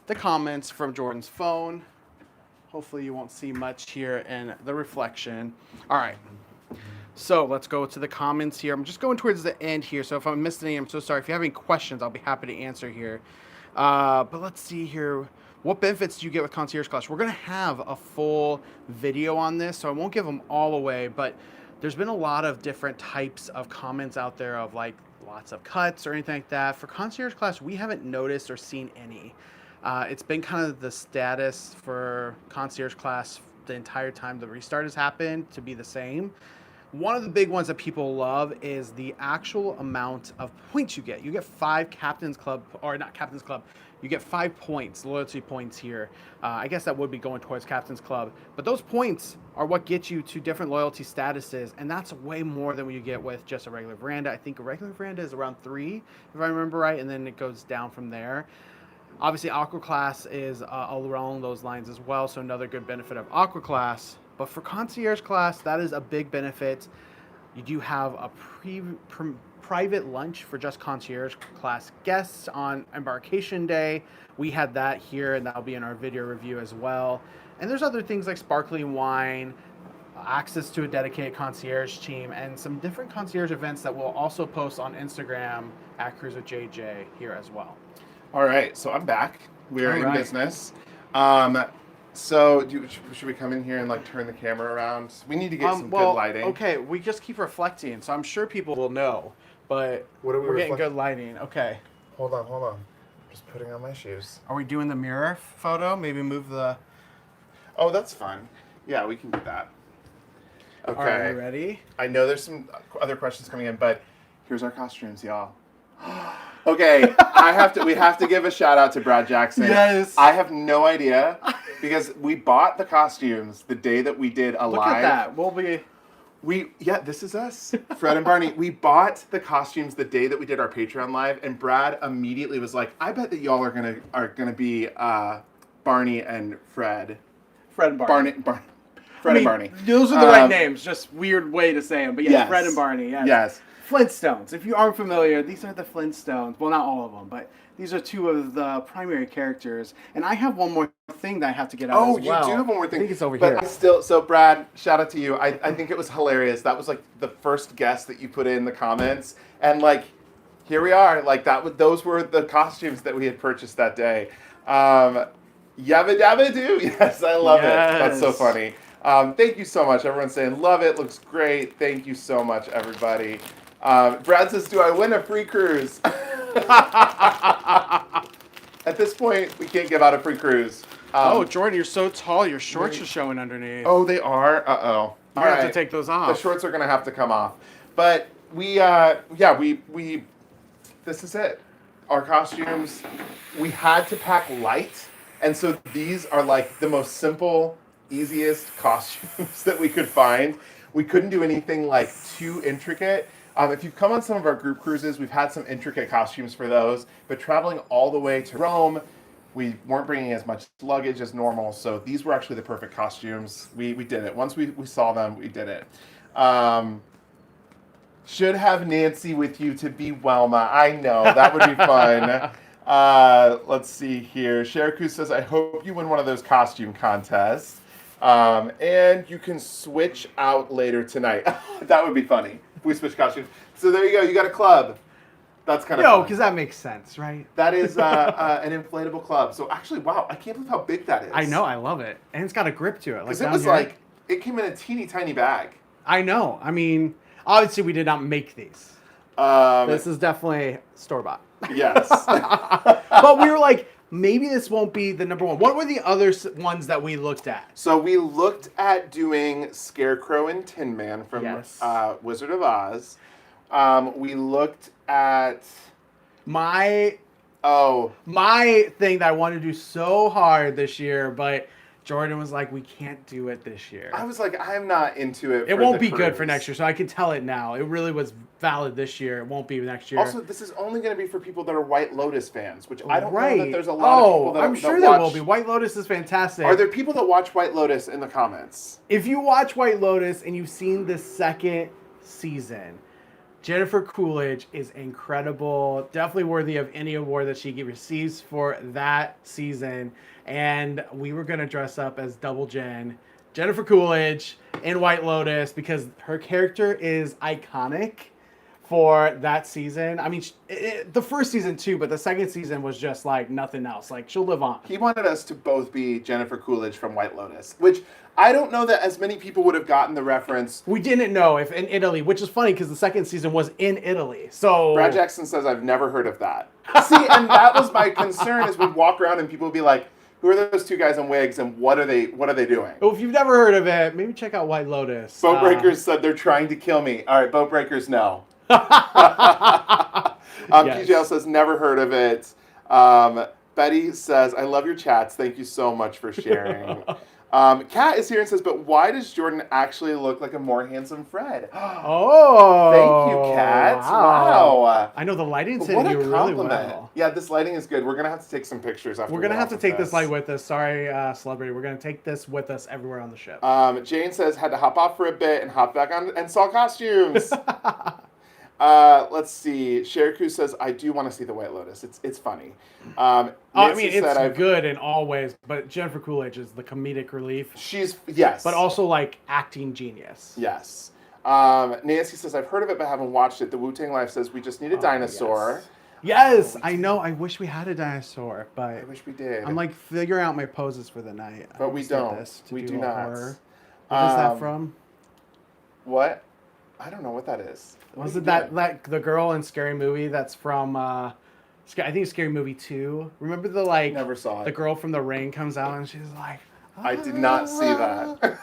B: the comments from Jordan's phone. Hopefully you won't see much here in the reflection. All right. So let's go to the comments here. I'm just going towards the end here. So if I missed any, I'm so sorry. If you have any questions, I'll be happy to answer here. But let's see here. What benefits do you get with Concierge Class? We're going to have a full video on this, so I won't give them all away. But there's been a lot of different types of comments out there of like lots of cuts or anything like that. For Concierge Class, we haven't noticed or seen any. It's been kind of the status for Concierge Class the entire time the restart has happened to be the same. One of the big ones that people love is the actual amount of points you get. You get 5 Captain's Club, or not Captain's Club, you get 5 points, loyalty points here. I guess that would be going towards Captain's Club. But those points are what get you to different loyalty statuses, and that's way more than what you get with just a regular veranda. I think a regular veranda is around 3, if I remember right, and then it goes down from there. Obviously, Aqua Class is along those lines as well, so another good benefit of Aqua Class. But for Concierge Class, that is a big benefit. You do have a private lunch for just Concierge Class guests on Embarkation Day. We had that here, and that'll be in our video review as well. And there's other things like sparkling wine, access to a dedicated concierge team, and some different concierge events that we'll also post on Instagram at Cruise with JJ here as well.
A: All right, so I'm back. We're in business. So should we come in here and like turn the camera around? We need to get some good lighting.
B: Okay, we just keep reflecting, so I'm sure people will know. But we're getting good lighting. Okay.
A: Hold on. Just putting on my shoes.
B: Are we doing the mirror photo? Maybe move the...
A: Oh, that's fun. Yeah, we can do that. Okay.
B: Are you ready?
A: I know there's some other questions coming in, but here's our costumes, y'all. Okay, we have to give a shout out to Brad Jackson.
B: Yes.
A: I have no idea because we bought the costumes the day that we did a live.
B: Look at that.
A: This is us, Fred and Barney. We bought the costumes the day that we did our Patreon live, and Brad immediately was like, "I bet that y'all are gonna be Barney and Fred."
B: Fred and Barney.
A: Fred and Barney.
B: Those are the right names. Just weird way to say them, but yes. Fred and Barney.
A: Yes.
B: Flintstones. If you aren't familiar, these are the Flintstones. Well, not all of them, but these are 2 of the primary characters. And I have one more thing that I have to get out as well.
A: Oh, you do have one more thing.
B: I think it's over here.
A: So Brad, shout out to you. I think it was hilarious. That was like the first guest that you put in the comments. And like, here we are. Like those were the costumes that we had purchased that day. Yabba dabba doo. Yes, I love it. That's so funny. Thank you so much. Everyone's saying, love it, looks great. Thank you so much, everybody. Brad says, do I win a free cruise? At this point, we can't give out a free cruise.
B: Jordan, you're so tall. Your shorts are showing underneath.
A: Oh, they are? Uh-oh.
B: You have to take those off.
A: The shorts are going to have to come off. But we this is it. Our costumes, we had to pack light. And so these are like the most simple, easiest costumes that we could find. We couldn't do anything like too intricate. If you've come on some of our group cruises, we've had some intricate costumes for those. But traveling all the way to Rome, we weren't bringing as much luggage as normal. So these were actually the perfect costumes. We did it. Once we saw them, we did it. Should have Nancy with you to be Welma. I know, that would be fun. Let's see here. Sheriku says, I hope you win one of those costume contests. And you can switch out later tonight. That would be funny if we switch costumes. So there you go. You got a club. That's kind of fun.
C: Because that makes sense, right?
A: That is an inflatable club. So actually, wow, I can't believe how big that is.
C: I know. I love it. And it's got a grip to it.
A: Because it was like, it came in a teeny tiny bag.
C: I know. I mean, obviously we did not make these. This is definitely store-bought.
A: Yes.
C: But we were like, maybe this won't be the number one. What were the other ones that we looked at?
A: So we looked at doing Scarecrow and Tin Man from Wizard of Oz. We looked at
C: my thing that I wanted to do so hard this year, but Jordan was like, we can't do it this year.
A: I was like, I'm not into it.
C: It won't be good for next year, so I can tell it now. It really was valid this year. It won't be next year.
A: Also, this is only going to be for people that are White Lotus fans, which I don't know that there's a lot of people that
C: I'm sure there will be. White Lotus is fantastic.
A: Are there people that watch White Lotus in the comments?
C: If you watch White Lotus and you've seen the second season, Jennifer Coolidge is incredible. Definitely worthy of any award that she receives for that season. And we were going to dress up as Double Jennifer Coolidge in White Lotus because her character is iconic for that season. I mean, the first season too, but the second season was just like nothing else. Like, she'll live on.
A: He wanted us to both be Jennifer Coolidge from White Lotus, which I don't know that as many people would have gotten the reference.
C: We didn't know if in Italy, which is funny because the second season was in Italy. So
A: Brad Jackson says, I've never heard of that. See, and that was my concern is we'd walk around and people would be like, who are those two guys in wigs and what are they doing?
C: Well, if you've never heard of it, maybe check out White Lotus.
A: Boat Breakers said they're trying to kill me. All right, Boat Breakers, no. PJL says, never heard of it. Betty says, I love your chats. Thank you so much for sharing. Kat is here and says, but why does Jordan actually look like a more handsome Fred?
C: Oh.
A: Thank you, Kat. Wow.
C: I know the lighting's hitting you really well.
A: Yeah, this lighting is good. We're going to have to take some pictures after.
C: We're going to have to take this light with us. Sorry, celebrity. We're going to take this with us everywhere on the ship.
A: Jane says, had to hop off for a bit and hop back on and saw costumes. Let's see. Sheriku says, I do want to see the White Lotus. It's funny.
C: I mean, it's good in all ways, but Jennifer Coolidge is the comedic relief.
A: Yes.
C: But also, like, acting genius.
A: Yes. Nancy says, I've heard of it, but haven't watched it. The Wu-Tang Life says, we just need a dinosaur.
C: Yes, I know. I wish we had a dinosaur, but
A: I wish we did.
C: I'm, like, figuring out my poses for the night.
A: But we don't. We do not.
C: Horror. What is that from?
A: What? I don't know what that is.
C: Was it that the girl in Scary Movie that's from I think it's Scary Movie 2. Remember
A: never saw it.
C: The girl from The Ring comes out and she's like,
A: I did not see that.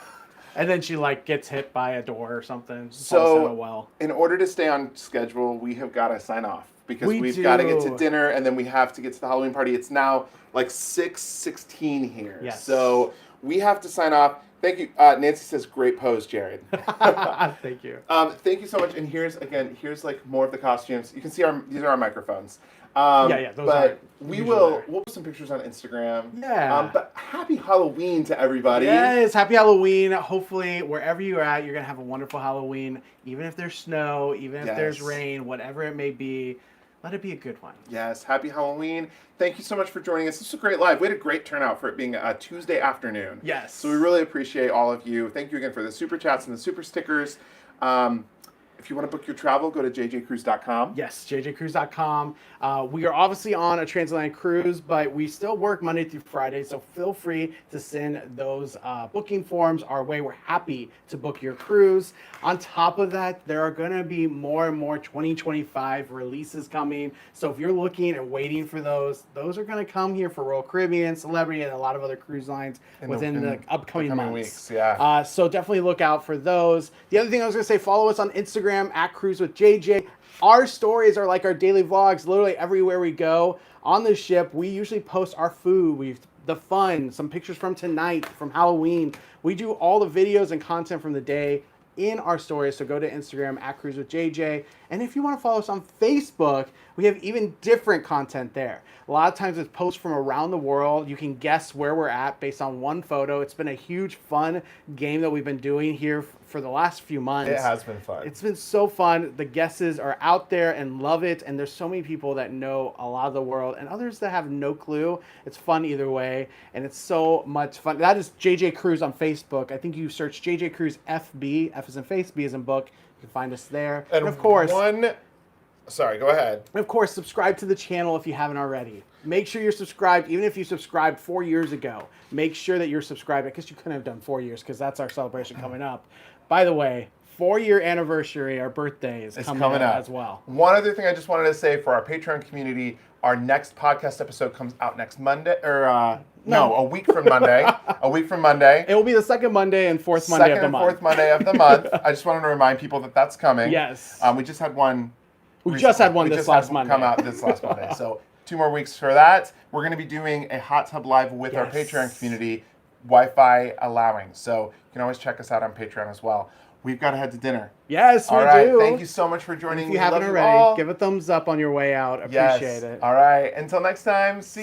C: And then she like gets hit by a door or something.
A: So in order to stay on schedule, we have got to sign off because we've got to get to dinner and then we have to get to the Halloween party. It's now like 6:16 here.
C: Yes.
A: So we have to sign off. Thank you. Nancy says, great pose, Jared.
C: Thank you.
A: Thank you so much. And here's like more of the costumes. You can see these are our microphones.
C: Those are.
A: We'll put some pictures on Instagram.
C: Yeah.
A: But happy Halloween to everybody.
C: Yes, happy Halloween. Hopefully, wherever you're at, you're going to have a wonderful Halloween. Even if there's snow, even if there's rain, whatever it may be. Let it be a good one.
A: Yes, happy Halloween. Thank you so much for joining us. This was a great live. We had a great turnout for it being a Tuesday afternoon.
C: Yes.
A: So we really appreciate all of you. Thank you again for the super chats and the super stickers. If If you want to book your travel, go to jjcruise.com.
C: Yes, jjcruise.com. We are obviously on a transatlantic cruise, but we still work Monday through Friday, so feel free to send those booking forms our way. We're happy to book your cruise. On top of that, there are going to be more and more 2025 releases coming. So if you're looking and waiting for those are going to come here for Royal Caribbean, Celebrity, and a lot of other cruise lines within the upcoming months.
A: Weeks, yeah.
C: So definitely look out for those. The other thing I was going to say, follow us on Instagram at Cruise with JJ. Our stories are like our daily vlogs. Literally everywhere we go on the ship, we usually post our food, the fun, some pictures from tonight, from Halloween. We do all the videos and content from the day in our stories. So go to Instagram at Cruise with JJ. And if you want to follow us on Facebook, we have even different content there. A lot of times it's posts from around the world. You can guess where we're at based on one photo. It's been a huge fun game that we've been doing here for the last few months.
A: It has been fun.
C: It's been so fun. The guesses are out there and love it. And there's so many people that know a lot of the world and others that have no clue. It's fun either way. And it's so much fun. That is JJ Cruise on Facebook. I think you search JJ Cruise FB. F is in face, B is in book. You can find us there. And of course,
A: sorry, go ahead.
C: And of course, subscribe to the channel if you haven't already. Make sure you're subscribed, even if you subscribed 4 years ago. Make sure that you're subscribed. I guess you couldn't have done 4 years because that's our celebration coming up. By the way, 4-year anniversary, our birthday is coming up as well.
A: One other thing I just wanted to say for our Patreon community, our next podcast episode comes out next Monday, or a week from Monday. A week from Monday.
C: It will be the second Monday and fourth Monday of the month.
A: Second and fourth Monday of the month. I just wanted to remind people that that's coming.
C: Yes.
A: We just had one.
C: We just had one this last Monday.
A: Come out this last Monday. So 2 more weeks for that. We're going to be doing a hot tub live with our Patreon community, Wi-Fi allowing. So you can always check us out on Patreon as well. We've got to head to dinner.
C: Yes, we do.
A: All right. Thank you so much for joining me.
C: If you haven't already, give a thumbs up on your way out. Appreciate it.
A: All right. Until next time. See